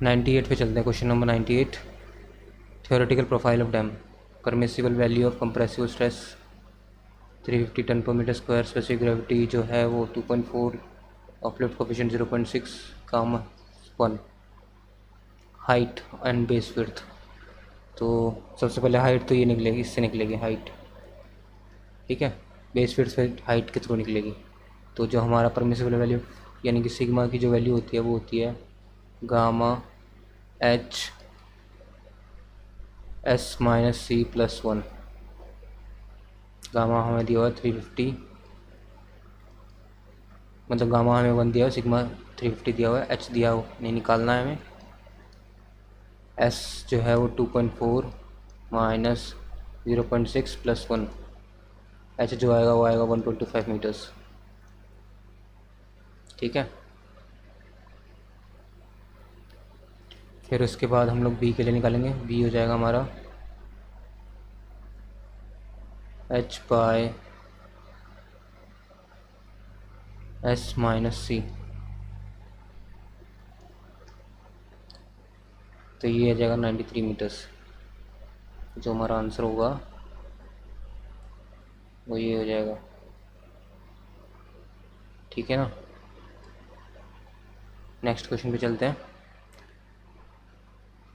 98 पे चलते हैं. Question number 98. Theoretical profile of dam. Permissible value of compressive stress 350 tonne per metre square. Specific gravity जो है वो 2.4. Uplift coefficient 0.6. Gamma 1. Height and base width. तो सबसे पहले हाइट तो ये निकलेगी, इससे निकलेगी हाइट. ठीक है. बेस विड्थ से हाइट के थ्रू निकलेगी. तो जो हमारा परमिसिबल वैल्यू यानी कि सिग्मा की जो वैल्यू होती है वो होती है gamma H S minus C plus 1. Gamma हमें दिया हुआ 350, मतलब गामा हमें 1 दिया हुआ, सिग्मा 350 दिया हुआ है, एच दिया हुआ नहीं निकालना है हमें. एस जो है वो 2.4 माइनस 0.6 प्लस 1. एच जो आएगा वो आएगा 125 मीटर्स. ठीक है. फिर उसके बाद हम लोग बी के लिए निकालेंगे. बी हो जाएगा हमारा एच बाय एस माइनस सी. तो ये आ जाएगा 93 मीटर्स. जो हमारा आंसर होगा वो ये हो जाएगा. ठीक है ना. नेक्स्ट क्वेश्चन पे चलते हैं.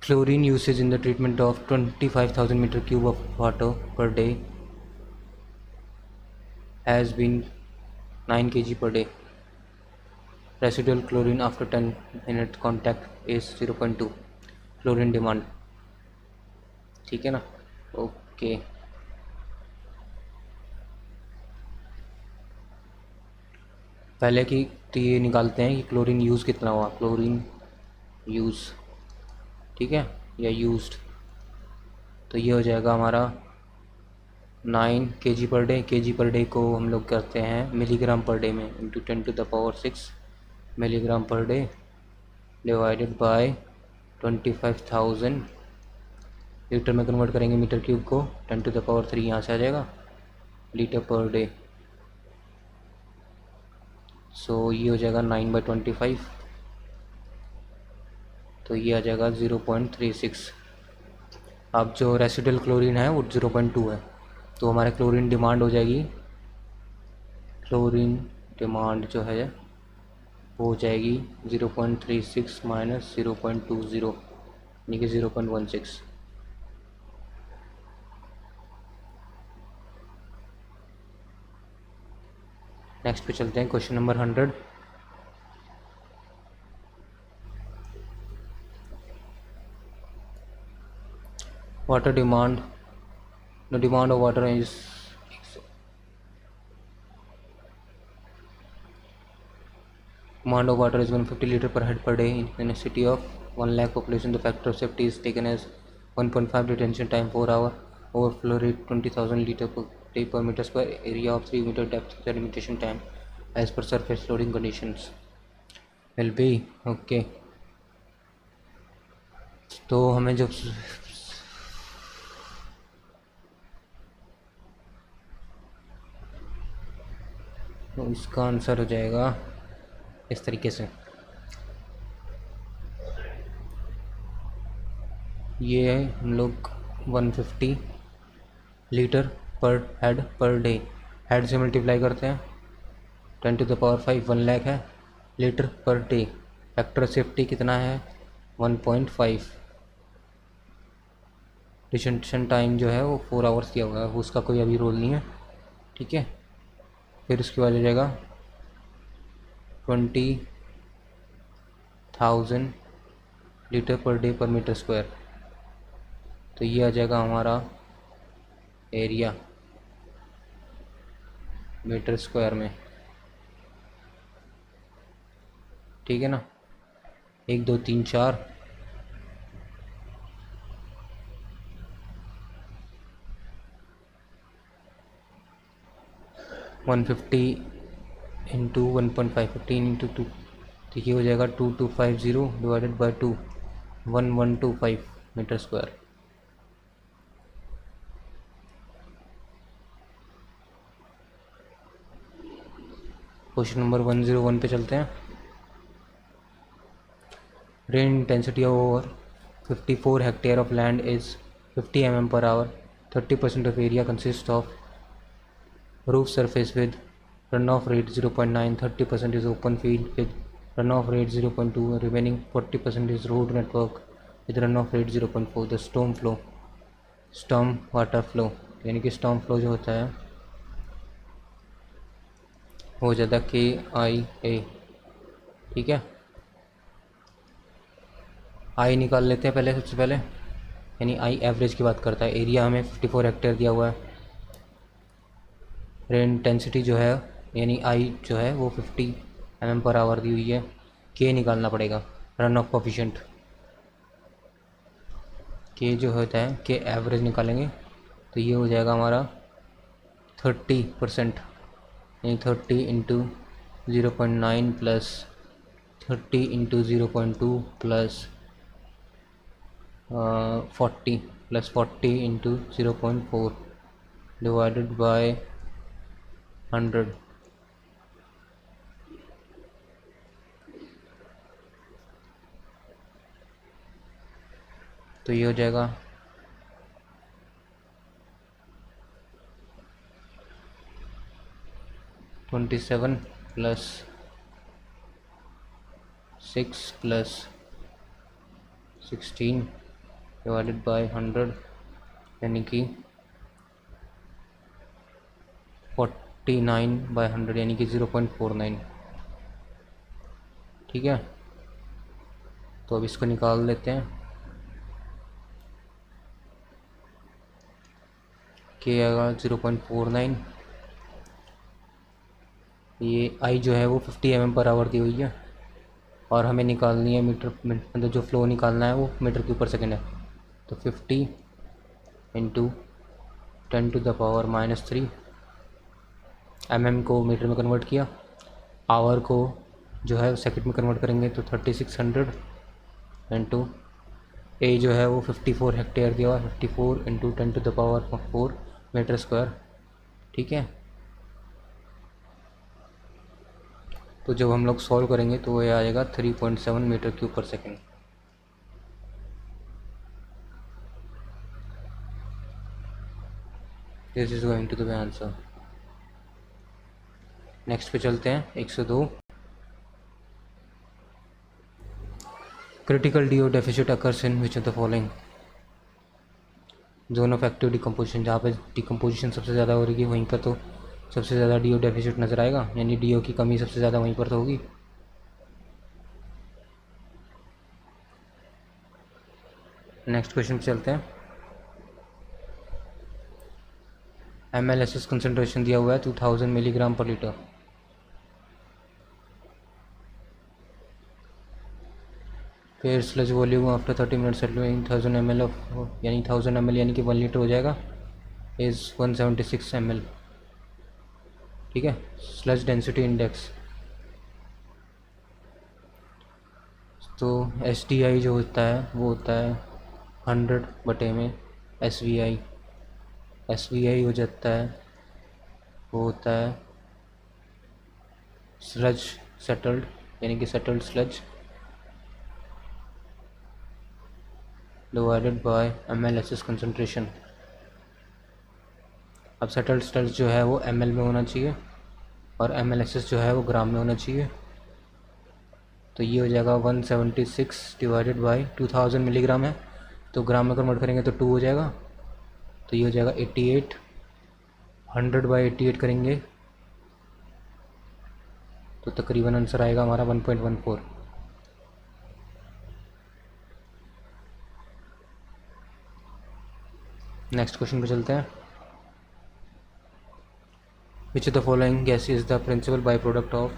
Chlorine usage in the treatment of 25,000 metre cube of water per day has been 9 kg per day. Residual chlorine after 10 minute contact is 0.2. Chlorine demand. ठीक है ना. ओके. पहले की तो ये निकालते हैं कि क्लोरीन यूज़ कितना हुआ. क्लोरीन यूज़, ठीक है, या यूज्ड. तो ये हो जाएगा हमारा 9 kg per day. kg per day को हम लोग करते हैं मिलीग्राम पर डे में, into 10⁻6 milligram per day divided by 25,000. Litre में कन्वर्ट करेंगे मीटर क्यूब को, 10⁻3 यहाँ से आ जाएगा लीटर पर डे. सो ये हो जाएगा 9/25. तो ये आ जाएगा 0.36. अब जो रेसिडुअल क्लोरीन है वो 0.2 है. तो हमारे क्लोरीन डिमांड हो जाएगी, क्लोरीन डिमांड जो है वो हो जाएगी 0.36 माइनस 0.20 यानी कि 0.16. नेक्स्ट पे चलते हैं. Question number 100. Water demand. The demand of water is demand of water is 150 liter per head per day in a city of 1 lakh population. The factor of safety is taken as 1.5. Detention time 4 hour. Overflow rate 20,000 liter per day per meter square. Area of 3 meter depth. Delimitation time as per surface loading conditions will be okay. तो हमें जब तो इसका answer हो जाएगा इस तरीके से. ये है हम लोग 150 लीटर पर हेड पर डे. हेड से मल्टीप्लाई करते हैं 10⁵ 1 लाख है litre per day. Factor safety कितना है 1.5. डिटेंशन टाइम जो है वो 4 आवर्स दिया हुआ है, उसका कोई अभी रोल नहीं है. ठीक है. फिर उसके बाद हो जाएगा 20,000 लीटर पर डे पर मीटर स्क्वायर. तो ये आ जाएगा हमारा एरिया. मीटर स्क्वायर में, ठीक है ना। 1 2 3 4 150 इंटू 1.5 15 इंटू 2, तो ये हो जाएगा 2250 divided by 2, 1125 metre square. Question number 101 पे चलते हैं। Rain intensity over 54 hectare of land is 50 mm per hour. 30% of area consists of roof surface with runoff rate 0.9, 30% is open field with runoff rate 0.2, remaining 40% is road network with runoff rate 0.4. The storm water flow, यानी कि storm flow जो होता है हो जाता है KIA, ठीक है। आई निकाल लेते हैं पहले, सबसे पहले, यानी आई एवरेज की बात करता है। एरिया हमें 54 हेक्टेयर दिया हुआ है। रेन इंटेंसिटी जो है यानी आई जो है वो 50 mm/h दी हुई है। के निकालना पड़ेगा, रन ऑफ कोफिशिएंट। के जो होता है के एवरेज निकालेंगे तो ये हो जाएगा हमारा 30%, यानी 30 into 0.9 plus 30 into 0.2 plus 40 plus 40 into 0.4 divided by 100। तो ये हो जाएगा 27 प्लस 6 प्लस 16 डिवाइडेड बाय 100, यानी कि 49/100, यानी कि 0.49, ठीक है। तो अब इसको निकाल लेते हैं। के आएगा 0.49, ये आई जो है वो 50 mm/h दी हुई है और हमें निकालनी है मतलब जो फ्लो निकालना है वो मीटर क्यूब पर सेकेंड है। तो 50 इंटू 10⁻³ को मीटर में कन्वर्ट किया, आवर को जो है सेकंड में कन्वर्ट करेंगे तो 3600 इंटू ए जो है वो 54 हेक्टेयर दिया हुआ, 54 इंटू 10⁻⁴ मीटर स्क्वायर, ठीक है। तो जब हम लोग सॉल्व करेंगे तो ये आएगा 3.7 metre cube per second. This is going to the answer. Next पे चलते हैं 102। Critical DO deficit occurs in which of the following. Zone of active decomposition, जहाँ पे डिकम्पोजिशन सबसे ज़्यादा हो रही है वहीं पर तो सबसे ज़्यादा DO डेफिसिट नज़र आएगा, यानी DO की कमी सबसे ज़्यादा वहीं पर तो होगी। नेक्स्ट क्वेश्चन पे चलते हैं। MLS कंसनट्रेशन दिया हुआ है 2000 मिलीग्राम पर लीटर। फिर sludge volume after 30 minutes settling 1000 ml of, यानी 1000 ml यानी कि 1 लीटर हो जाएगा, इज़ 176 ml, ठीक है। स्लज डेंसिटी इंडेक्स, तो SDI जो होता है वो होता है 100/SVI। SVI हो जाता है वो होता है स्लज सेटल्ड, यानी कि settled sludge divided by MLS concentration. अब सेटल्ड स्लज जो है वो ml में होना चाहिए और MLS जो है वो ग्राम में होना चाहिए। तो ये हो जाएगा 176 डिवाइडेड बाई 2000 मिलीग्राम है, तो ग्राम में कन्वर्ट करेंगे तो 2 हो जाएगा, तो ये हो जाएगा 88। 100/88 करेंगे तो तकरीबन आंसर आएगा हमारा 1.14। नेक्स्ट क्वेश्चन पे चलते हैं। Which of the following gas is the principal byproduct of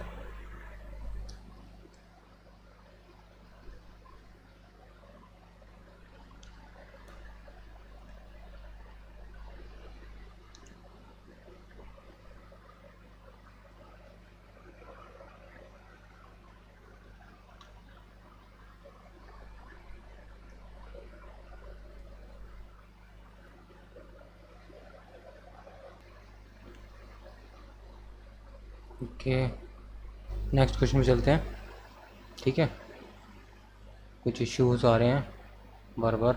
okay next question पे चलते हैं। ठीक है, कुछ इश्यूज आ रहे हैं बार बार।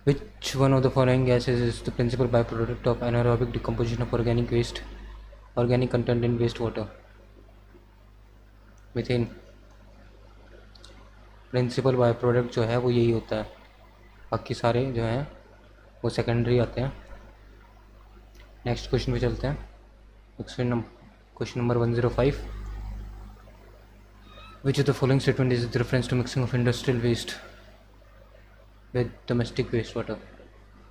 Which one of the following gases is the principal by product of anaerobic decomposition of organic waste, organic content in waste water? Methane. Principal by product जो है वो यही होता है, बाकी सारे जो हैं वो सेकेंडरी आते हैं। नेक्स्ट क्वेश्चन पे चलते हैं। Question number 105। Which of the following statement is the reference to mixing of industrial waste with domestic wastewater?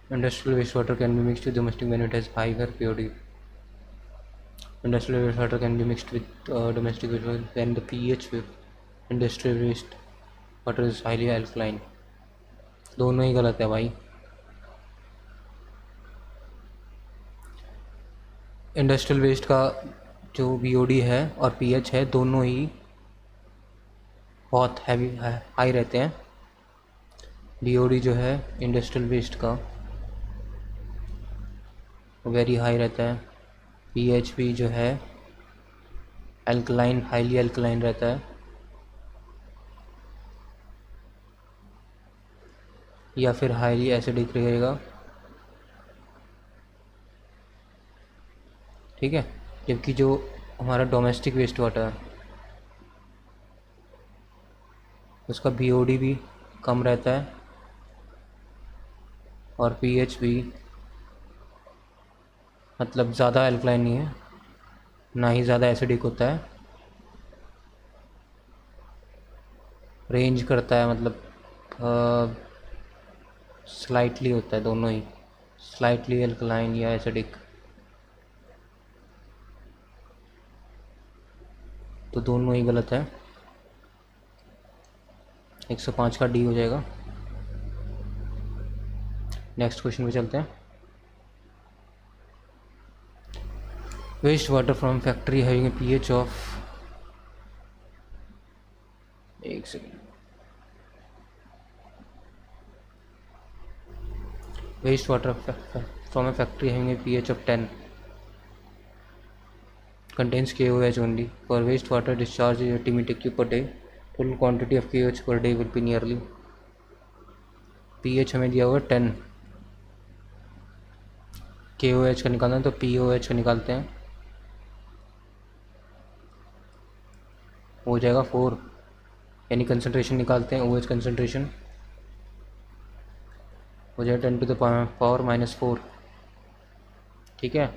Industrial wastewater can be mixed with domestic when it has higher purity. Industrial wastewater can be mixed with domestic wastewater when the pH with industrial wastewater is highly alkaline. दोनों ही गलत है भाई। Industrial waste का जो BOD है और pH है दोनों ही बहुत हैवी हाई रहते हैं। BOD जो है इंडस्ट्रियल वेस्ट का वेरी हाई रहता है, pH भी जो है अल्कलाइन, हाईली अल्कलाइन रहता है, या फिर हाईली एसिडिक रहेगा। ठीक है, जबकि जो हमारा डोमेस्टिक वेस्ट वाटर है उसका BOD भी कम रहता है और pH भी मतलब ज़्यादा अल्कलाइन नहीं है, ना ही ज़्यादा एसिडिक होता है। रेंज करता है मतलब स्लाइटली होता है, दोनों ही स्लाइटली अल्कलाइन या एसिडिक, तो दोनों ही गलत है। 105 का D हो जाएगा। नेक्स्ट क्वेश्चन पे चलते हैं। Waste water from factory having a pH of, एक second, waste water from a factory having a pH of 10 contains KOH only. For wastewater discharge is 80 meter cube per day. Total quantity of KOH per day will be nearly, pH हमें दिया हुआ 10, KOH का निकालना है तो POH का निकालते हैं, हो जाएगा 4, यानी कंसनट्रेशन निकालते हैं, OH कंसनट्रेशन हो जाएगा 10 to the power -4। ठीक है,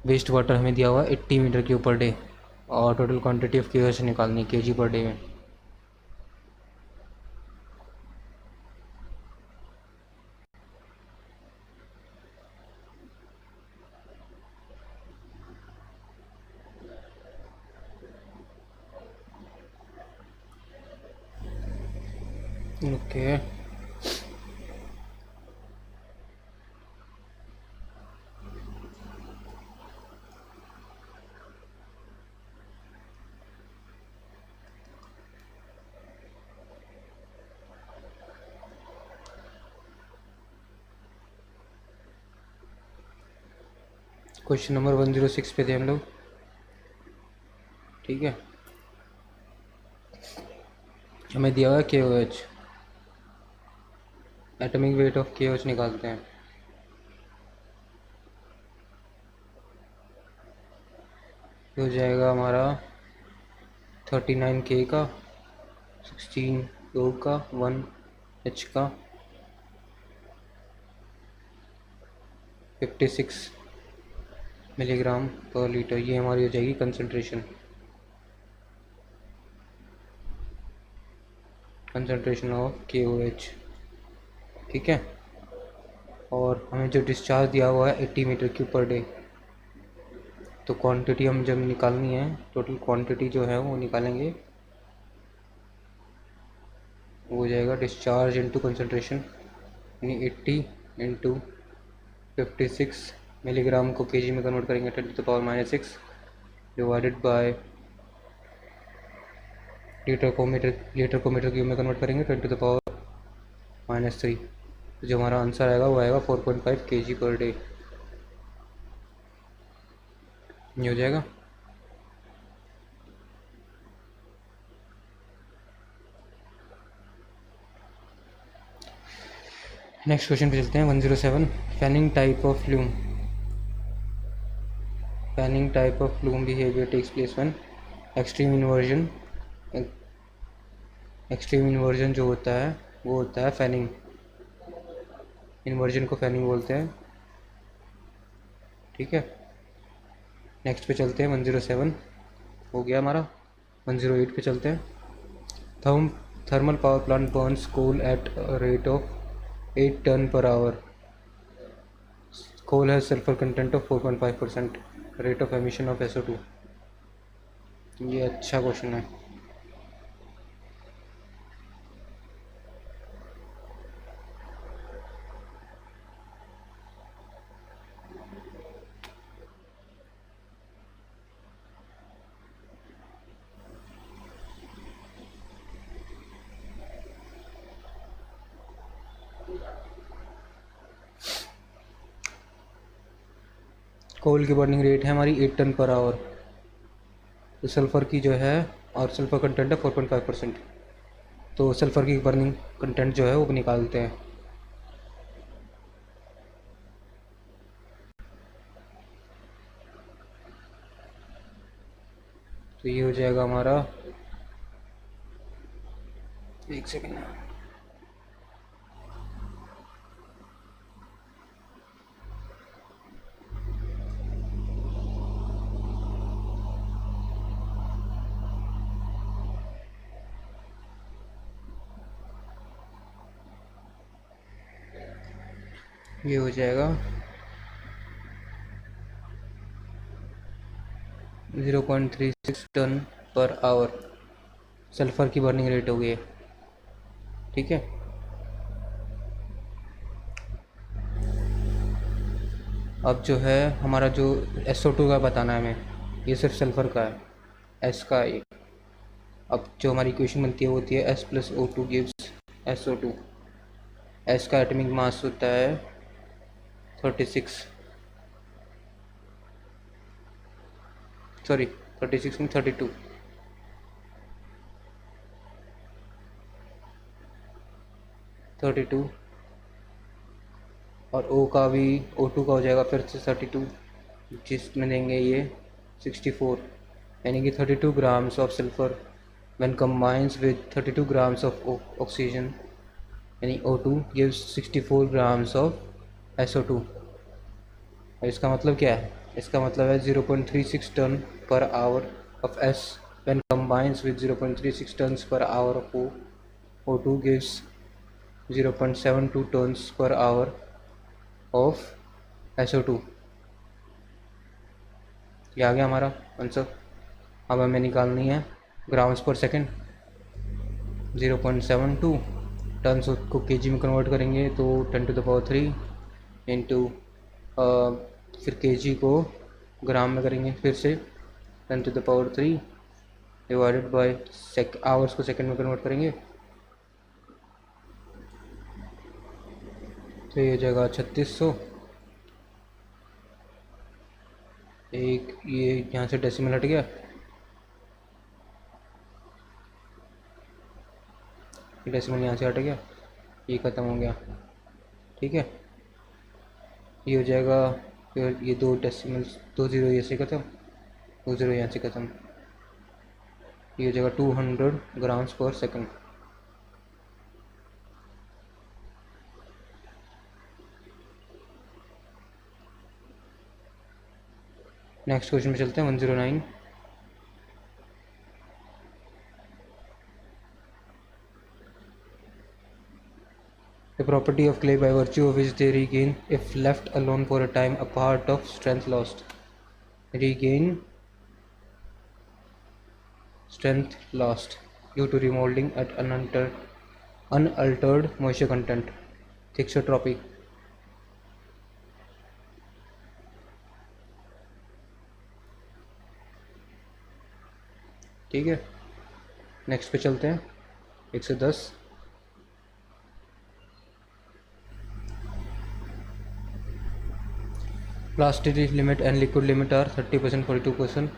वेस्ट वाटर हमें दिया हुआ 80 मीटर क्यूब पर डे और टोटल क्वांटिटी ऑफ KOH निकालनी kg पर डे में। ओके क्वेश्चन नंबर 106 पे थे हम लोग। ठीक है, हमें दिया हुआ है KOH, atomic weight of KOH निकालते हैं। हो जाएगा हमारा 39 K का, 16 O का, 1 H का, 56 मिलीग्राम पर लीटर। ये हमारी हो जाएगी कंसंट्रेशन ऑफ KOH। ठीक है, और हमें जो डिस्चार्ज दिया हुआ है 80 मीटर क्यूब पर डे, तो क्वांटिटी हम जब निकालनी है, टोटल क्वांटिटी जो है वो निकालेंगे, वो हो जाएगा डिस्चार्ज इंटू कंसनट्रेशन, यानी 80 इंटू 56 मिलीग्राम को केजी में कन्वर्ट करेंगे 10⁻⁻6 डिवाइडेड बाय लीटर को मीटर क्यूब में कन्वर्ट करेंगे 10⁻⁻3। तो जो हमारा आंसर आएगा वो आएगा 4.5 kg पर डे। ये हो जाएगा। नेक्स्ट क्वेश्चन पे चलते हैं 107। Fanning type of flume. Fanning type of flume behaviour takes place when extreme inversion. Extreme inversion जो होता है वो होता है फैनिंग। इन्वर्जन को फैनिंग बोलते हैं, ठीक है। नेक्स्ट पे चलते हैं 107 हो गया हमारा। 108 पे चलते हैं। Thermal power plant burns coal at rate of 8 ton per hour. Coal has sulphur content of 4.5%। Rate of emission of SO2। ये अच्छा क्वेश्चन है। कोल की बर्निंग रेट है हमारी 8 टन पर आवर। तो सल्फ़र की जो है, और सल्फ़र कंटेंट है 4.5%, तो सल्फ़र की बर्निंग कंटेंट जो है वो निकालते हैं। तो ये हो जाएगा हमारा, एक सेकेंड, ये हो जाएगा 0.36 टन पर आवर सल्फ़र की बर्निंग रेट हो गई है, ठीक है। अब जो है हमारा जो SO2 का बताना है हमें, ये सिर्फ सल्फ़र का है, S का ये। अब जो हमारी इक्वेशन बनती है वो होती है S + O2 gives SO2। S का एटॉमिक मास होता है 36 में 32। और O का भी, O2 का हो जाएगा फिर से 32, जिसमें देंगे ये 64, यानी कि 32 grams of sulphur when combines with 32 grams of oxygen, यानी O2 gives 64 grams of SO2। और इसका मतलब क्या है? इसका मतलब है 0.36 ton per hour of S when combines with 0.36 tons per hour of O2 gives 0.72 tons per hour of SO2। ये आ गया हमारा आंसर। अब हमें निकालनी है ग्राम्स पर सेकेंड। 0.72 टन्स को केजी में कन्वर्ट करेंगे तो 10⁻³ इंटू, फिर केजी को ग्राम में करेंगे फिर से 10⁻³ डिवाइडेड बाय आवर्स को सेकंड में कन्वर्ट करेंगे, तो ये हो जाएगा 3600। एक ये यहाँ से डेसिमल हट गया, डेसिमल यहाँ से हट गया, ये ख़त्म हो गया, ठीक है। ये हो जाएगा, फिर ये 2 डेसिमल, 2 ज़ीरो ये से ख़त्म, 2 ज़ीरो यहाँ से ख़त्म, ये हो जाएगा 200 ग्राम्स पर सेकंड। नेक्स्ट क्वेश्चन में चलते हैं 109। The property of clay by virtue of which they regain, if left alone for a time, a part of strength lost। regain strength lost due to remolding at unaltered moisture content. Thixotropic. ठीक है, next पे चलते हैं 110. Plasticity limit and liquid limit are 30%, 42%.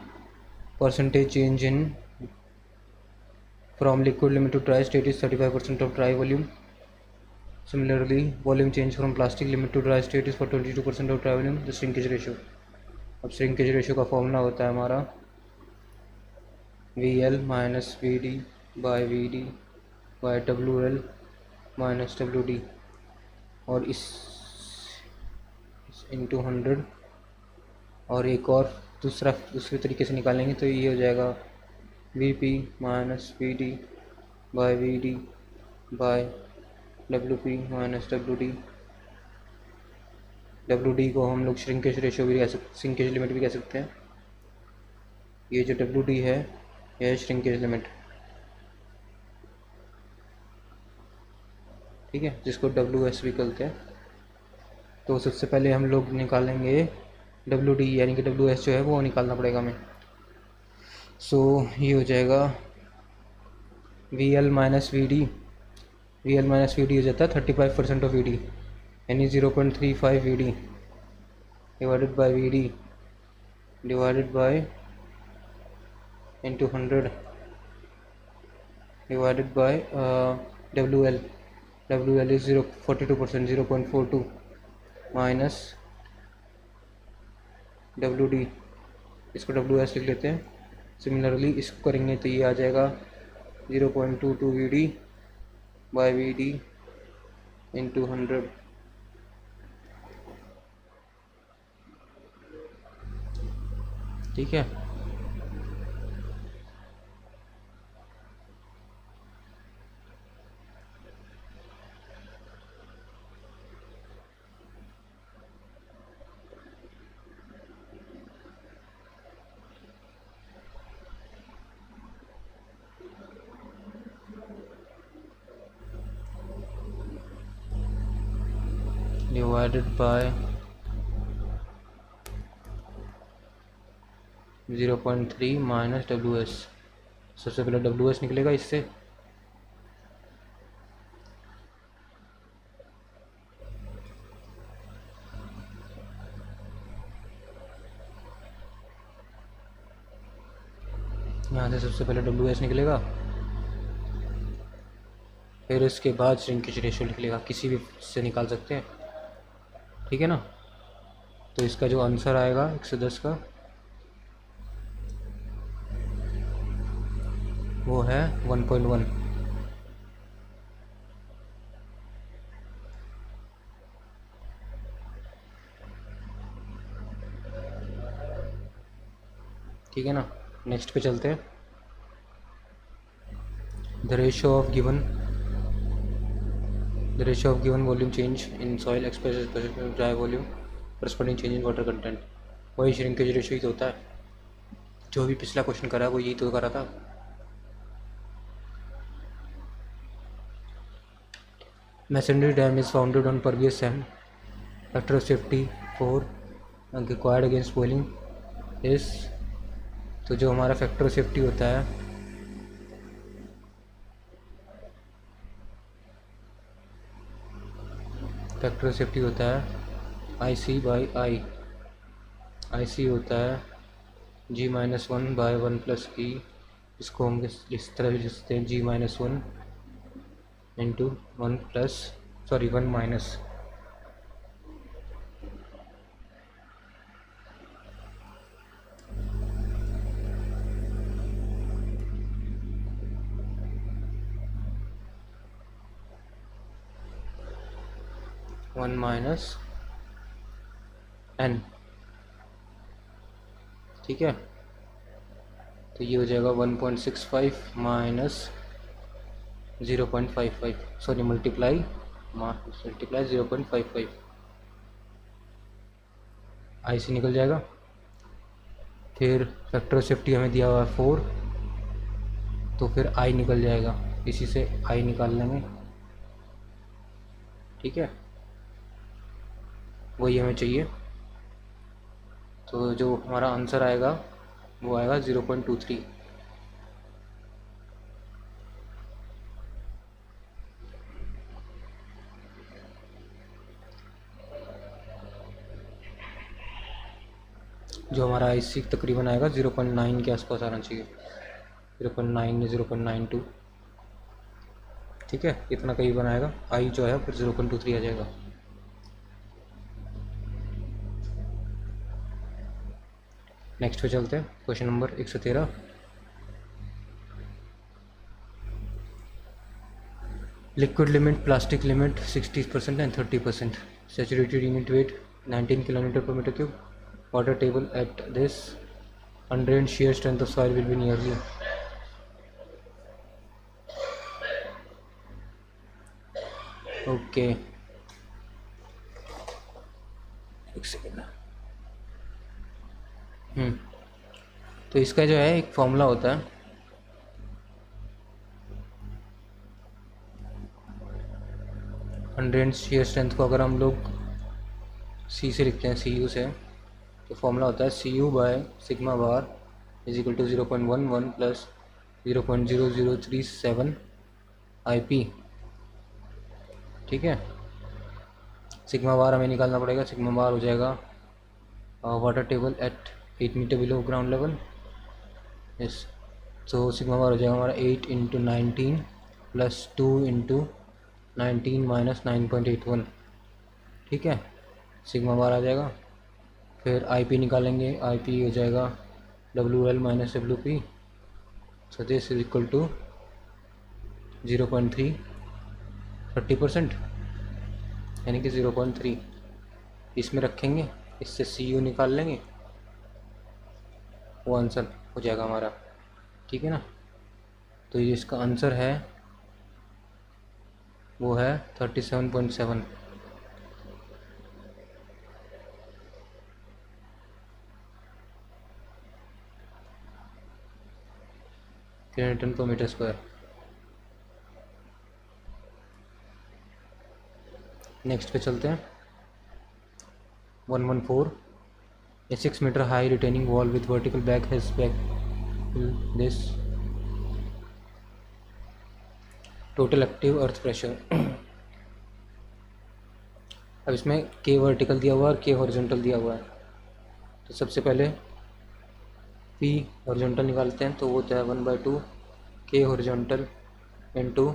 Percentage change in from liquid limit to dry state is 35% of dry volume. Similarly, volume change from plastic limit to dry state is for 22% of dry volume. The shrinkage ratio. अब shrinkage ratio का formula होता है हमारा VL minus VD by VD by WL minus WD, और इस into 100. और एक और दूसरे तरीके से निकालेंगे तो ये हो जाएगा VP minus VD by VD by WP minus WD. WD को हम लोग श्रिंकेज रेशियो भी श्रिंकेज लिमिट भी कह सकते हैं. ये जो WD है यह है श्रिंकेज लिमिट, ठीक है, जिसको WS भी कहते हैं. तो सबसे पहले हम लोग निकालेंगे WD, यानी कि WS जो है वो निकालना पड़ेगा हमें. सो ये हो जाएगा VL minus VD. VL minus VD हो जाता है 35% ऑफ VD, यानी 0.35 VD divided by VD divided by into 100 divided by WL. WL is 42%, 0.42 minus WD, इसको WS लिख लेते हैं. सिमिलरली इसको करेंगे तो ये आ जाएगा 0.22 VD बाय VD इंटू 100. ठीक है, डिवाइडेड बाय 0.3 माइनस WS. सबसे पहले WS निकलेगा इससे, यहाँ से सबसे पहले WS निकलेगा, फिर इसके बाद श्रिंकेज रेशियो निकलेगा. किसी भी से निकाल सकते हैं, ठीक है ना. तो इसका जो आंसर आएगा 110 का वो है 1.1. ठीक है ना, नेक्स्ट पे चलते हैं. The ratio of given volume change in soil express dry volume corresponding change in water content. वही श्रिंकेज रेशियो ही तो होता है, जो भी पिछला क्वेश्चन करा वो यही तो करा था. Masonry dam is founded on pervious sand. Factor of safety for required against boiling is, तो जो हमारा फैक्टर ऑफ सेफ्टी होता है IC बाई I. IC होता है G-1 बाय 1 प्लस E. इसको हम इस तरह लिख सकते हैं G-1 into 1 minus 1 minus N. ठीक है, तो ये हो जाएगा 1.65 माइनस 0.55, सॉरी मल्टीप्लाई 0.55. IC निकल जाएगा. फिर फैक्टर ऑफ सेफ्टी हमें दिया हुआ है 4, तो फिर आई निकल जाएगा, इसी से आई निकाल लेंगे। ठीक है, वही हमें चाहिए। तो जो हमारा आंसर आएगा वो आएगा 0.23। जो हमारा आई सी तकरीबन आएगा 0.9 के आसपास आना चाहिए, 0.9 या 0.92। ठीक है, इतना कहीं बनाएगा, आई जो है फिर 0.23 आ जाएगा। नेक्स्ट पे चलते हैं, question number 113। Liquid limit, plastic limit 60% and 30%, saturated unit weight 19 kilometre per metre cube, water table at this, undrained shear strength of soil will be nearly। Okay, एक सेकेंड। तो इसका जो है एक फॉर्मूला होता है, अनड्रेन्ड shear स्ट्रेंथ को अगर हम लोग सी से लिखते हैं, सी यू से, तो फॉर्मूला होता है C U by sigma bar is equal to 0.11 plus 0.0037 I P. ठीक है, सिग्मा बार हमें निकालना पड़ेगा। सिग्मा बार हो जाएगा water table at 8 metre below ground level. Yes, तो सिग्मा बार हो जाएगा हमारा 8 इंटू 19 प्लस 2 इंटू 19 माइनस 9.81। ठीक है, सिग्मा बार आ जाएगा। फिर आई पी निकालेंगे, आई पी हो जाएगा W L minus W P, so this is equal to 0.3, 30%, यानी कि 0.3 इसमें रखेंगे, इससे सी यू निकाल लेंगे, वो आंसर हो जाएगा हमारा। ठीक है ना, तो ये इसका आंसर है वो है 37.7 किलोन्यूटन पर मीटर स्क्वायर। नेक्स्ट पे चलते हैं, 114। A 6 meter high retaining wall with vertical back has back this total active earth pressure। अब इसमें K वर्टिकल दिया हुआ है और K हॉरिजॉन्टल दिया हुआ है, तो सबसे पहले P हॉरिजॉन्टल निकालते हैं, तो वो होता है 1/2 K horizontal into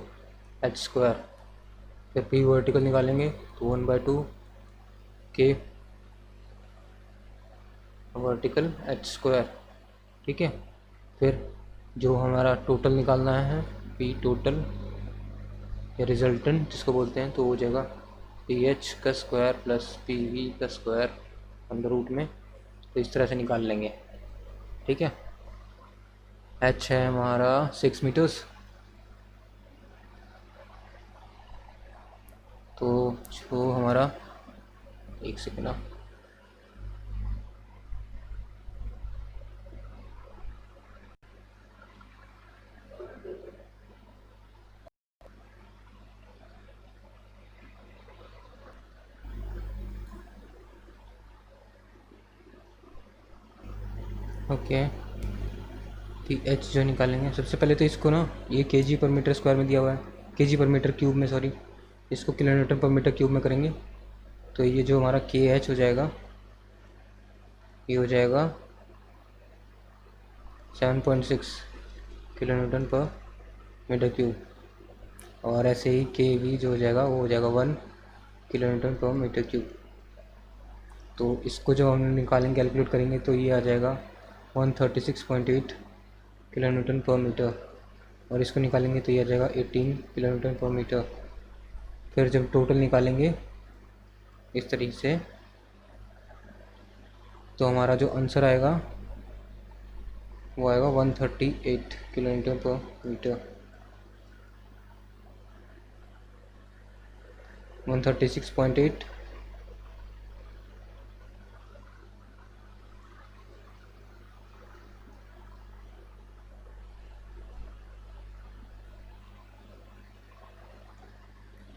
H square. फिर P वर्टिकल निकालेंगे तो 1/2 K वर्टिकल एच स्क्वायर। ठीक है, फिर जो हमारा टोटल निकालना है पी टोटल या रिजल्टेंट जिसको बोलते हैं, तो हो जाएगा पी एच का स्क्वायर प्लस पी वी का स्क्वायर अंडर रूट में, तो इस तरह से निकाल लेंगे। ठीक है, एच है हमारा 6 मीटर्स, तो जो हमारा, एक सेकेंड ना, ओके, पी एच जो निकालेंगे सबसे पहले, तो इसको ना, ये केजी पर मीटर स्क्वायर में दिया हुआ है, केजी पर मीटर क्यूब में, सॉरी, इसको किलोमीटर पर मीटर क्यूब में करेंगे, तो ये जो हमारा के एच हो जाएगा, ये हो जाएगा 7.6 किलोन्यूटन पर मीटर क्यूब, और ऐसे ही के वी जो हो जाएगा वो हो जाएगा 1 किलोन्यूटन पर मीटर क्यूब। तो इसको जो हम निकालेंगे, कैलकुलेट करेंगे, तो ये आ जाएगा 136.8 किलोन्यूटन पर मीटर, और इसको निकालेंगे तो ये आ जाएगा 18 किलोन्यूटन पर मीटर। फिर जब टोटल निकालेंगे इस तरीके से, तो हमारा जो आंसर आएगा वो आएगा 138 किलोमीटर पर मीटर, 136.8।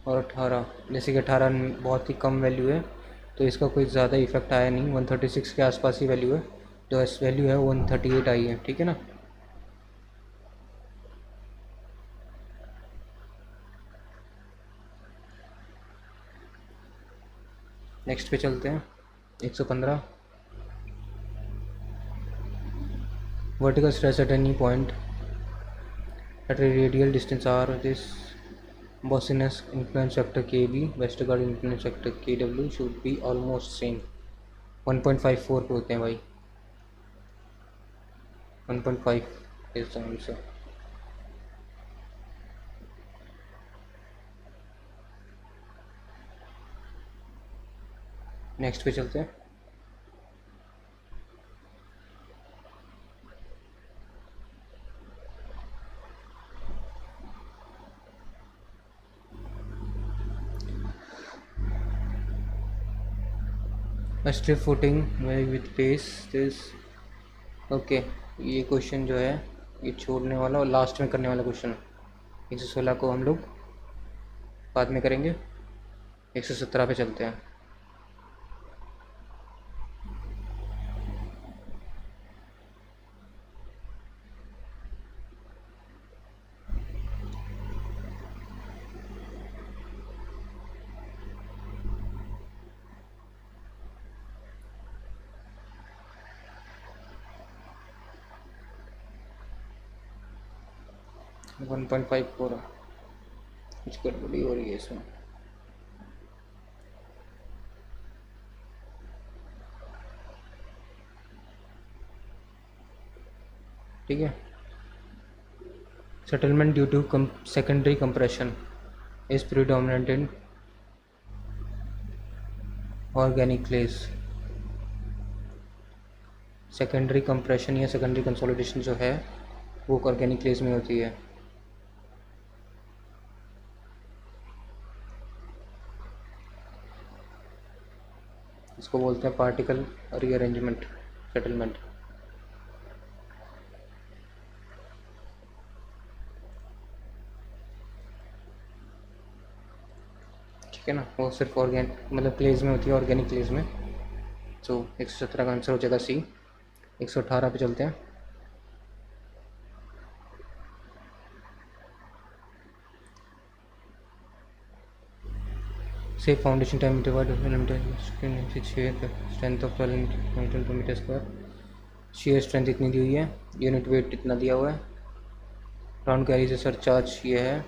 और 18, जैसे कि 18 बहुत ही कम वैल्यू है तो इसका कोई ज़्यादा इफेक्ट आया नहीं, 136 के आसपास ही वैल्यू है, जो एस वैल्यू है 138 आई है, ठीक है ना। नेक्स्ट पे चलते हैं। 115, vertical stress at any point at a radial distance r, this Bossinus influence factor Kb, Westergaard influence factor Kw should be almost same। 1.54 पे होते हैं भाई, 1.5 is the answer। नेक्स्ट पे चलते हैं। Strip footing with pace this, okay, ये question जो है ये छोड़ने वाला और लास्ट में करने वाला क्वेश्चन। 116 को हम लोग बाद में करेंगे, 117 पे चलते हैं। वन 1.54 कुछ गड़बड़ी हो रही है इसमें। ठीक है, settlement due to secondary compression is predominant in organic clays। Secondary compression या सेकेंडरी कंसोलिडेशन जो है वो ऑर्गेनिक क्लेज में होती है। इसको बोलते हैं पार्टिकल रीअरेंजमेंट सेटलमेंट। ठीक है ना, वो सिर्फ मतलब क्लेज में होती है, ऑर्गेनिक क्लेज में। तो 117 का आंसर हो जाएगा सी। 118 पे चलते हैं। से foundation time strength of 12 metre square, shear strength इतनी दी हुई है, यूनिट वेट इतना दिया हुआ है, ग्राउंड कैरी से सरचार्ज ये है,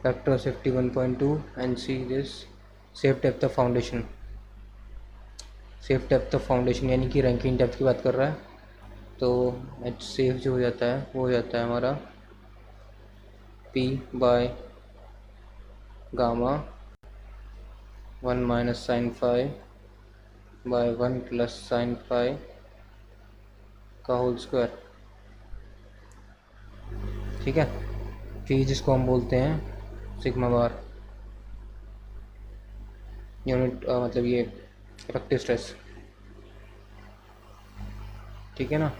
factor of safety 1.2 and see this safe depth of foundation. Safe depth of foundation यानी कि रैंकिंग डेप्थ की बात कर रहा है, तो एच सेफ जो हो जाता है वो हो जाता है हमारा P by gamma 1 minus sine phi by 1 plus sine phi का होल स्क्वायर। ठीक है, P जिसको हम बोलते हैं सिग्मा बार, यूनिट मतलब ये इफेक्टिव स्ट्रेस। ठीक है ना,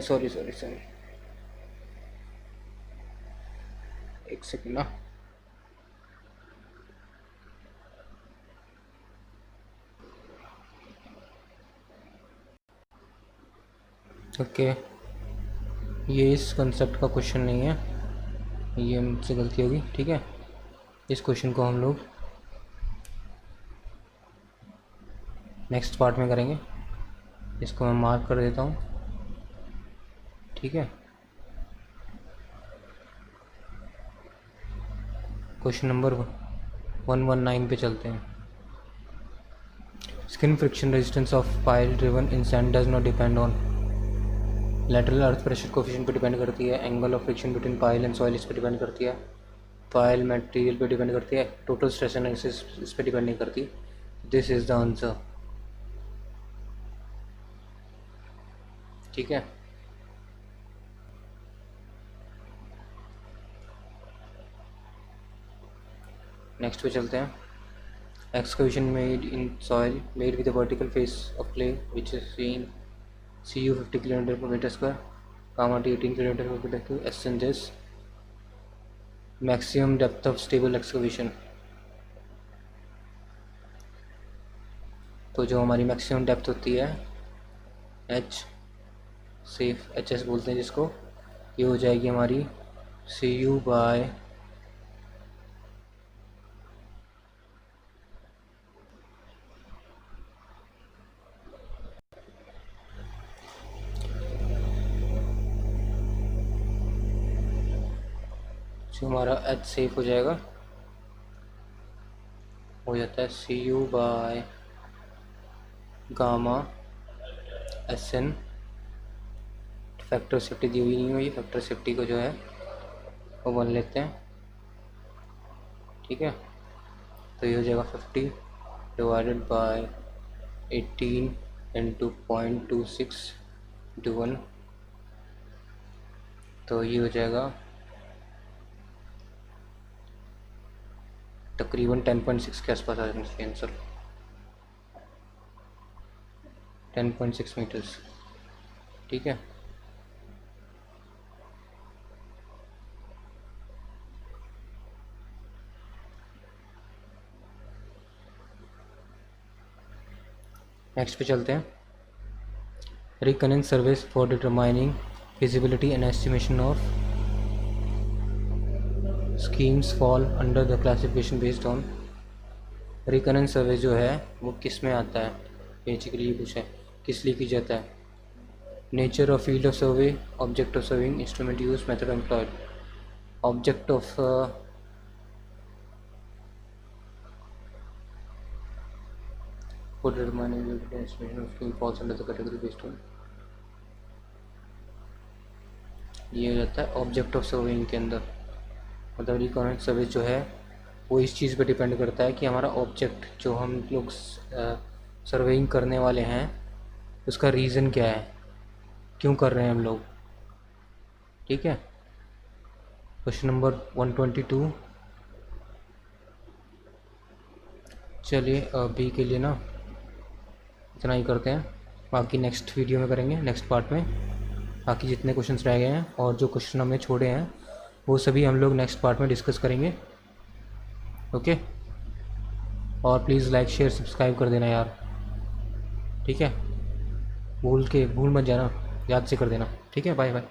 सॉरी सॉरी सॉरी, एक सेकेंड ना। ओके, ये इस कंसेप्ट का क्वेश्चन नहीं है, ये हमसे गलती होगी। ठीक है, इस क्वेश्चन को हम लोग नेक्स्ट पार्ट में करेंगे। इसको मैं मार्क कर देता हूँ। ठीक है, क्वेश्चन नंबर 119 पे चलते हैं। Skin friction resistance of pile driven in sand does not depend on, lateral earth pressure coefficient पे डिपेंड करती है, angle of friction between pile and soil इस पे डिपेंड करती है, पाइल मटेरियल पे डिपेंड करती है, टोटल स्ट्रेस एनालिसिस इस पे डिपेंड नहीं करती। This is the answer. ठीक है, नेक्स्ट पे चलते हैं। excavation made in soil made with a vertical face of clay which is seen cu 50 km per meter square, gamma t 18 km per meter square. SN this maximum depth of stable excavation. तो जो हमारी maximum depth होती है H safe H S बोलते हैं जिसको, ये हो जाएगी हमारी सी यू बाय जो हमारा एच सेफ हो जाएगा हो जाता है C U by gamma S N. Factor safety दी हुई नहीं हुई, फैक्टर सेफ्टी को जो है वो 1 लेते हैं, ठीक है। तो ये हो जाएगा 50 डिवाइडेड बाय 18 इंटू 0.26 इंटू 1, तो ये हो जाएगा तकरीबन 10.6 के आसपास आ जाना चाहिए आंसर, 10.6 मीटर्स, ठीक है। नेक्स्ट पे चलते हैं। Reconnect service for determining feasibility and estimation of schemes fall under the classification based on. Reconnect survey जो है वो किस में आता है, बेसिकली ये पूछा है किस लिए की जाता है। Nature of field of survey, object of serving, instrument use, method employed. Object of for determining the estimation of scheme falls under the category based on, ये हो जाता है ऑब्जेक्ट ऑफ सर्वेइंग के अंदर। मतलब रिकनेक्ट सर्वे जो है वो इस चीज़ पे डिपेंड करता है कि हमारा ऑब्जेक्ट जो हम लोग सर्वेइंग करने वाले हैं उसका रीज़न क्या है, क्यों कर रहे हैं हम लोग, ठीक है। Question number 122। चलिए बी के लिए ना इतना ही करते हैं, बाकी नेक्स्ट वीडियो में करेंगे, नेक्स्ट पार्ट में। बाकी जितने क्वेश्चंस रह गए हैं और जो क्वेश्चन हमने छोड़े हैं वो सभी हम लोग नेक्स्ट पार्ट में डिस्कस करेंगे, ओके। और प्लीज़ लाइक शेयर सब्सक्राइब कर देना यार, ठीक है। भूल मत जाना, याद से कर देना, ठीक है। Bye bye.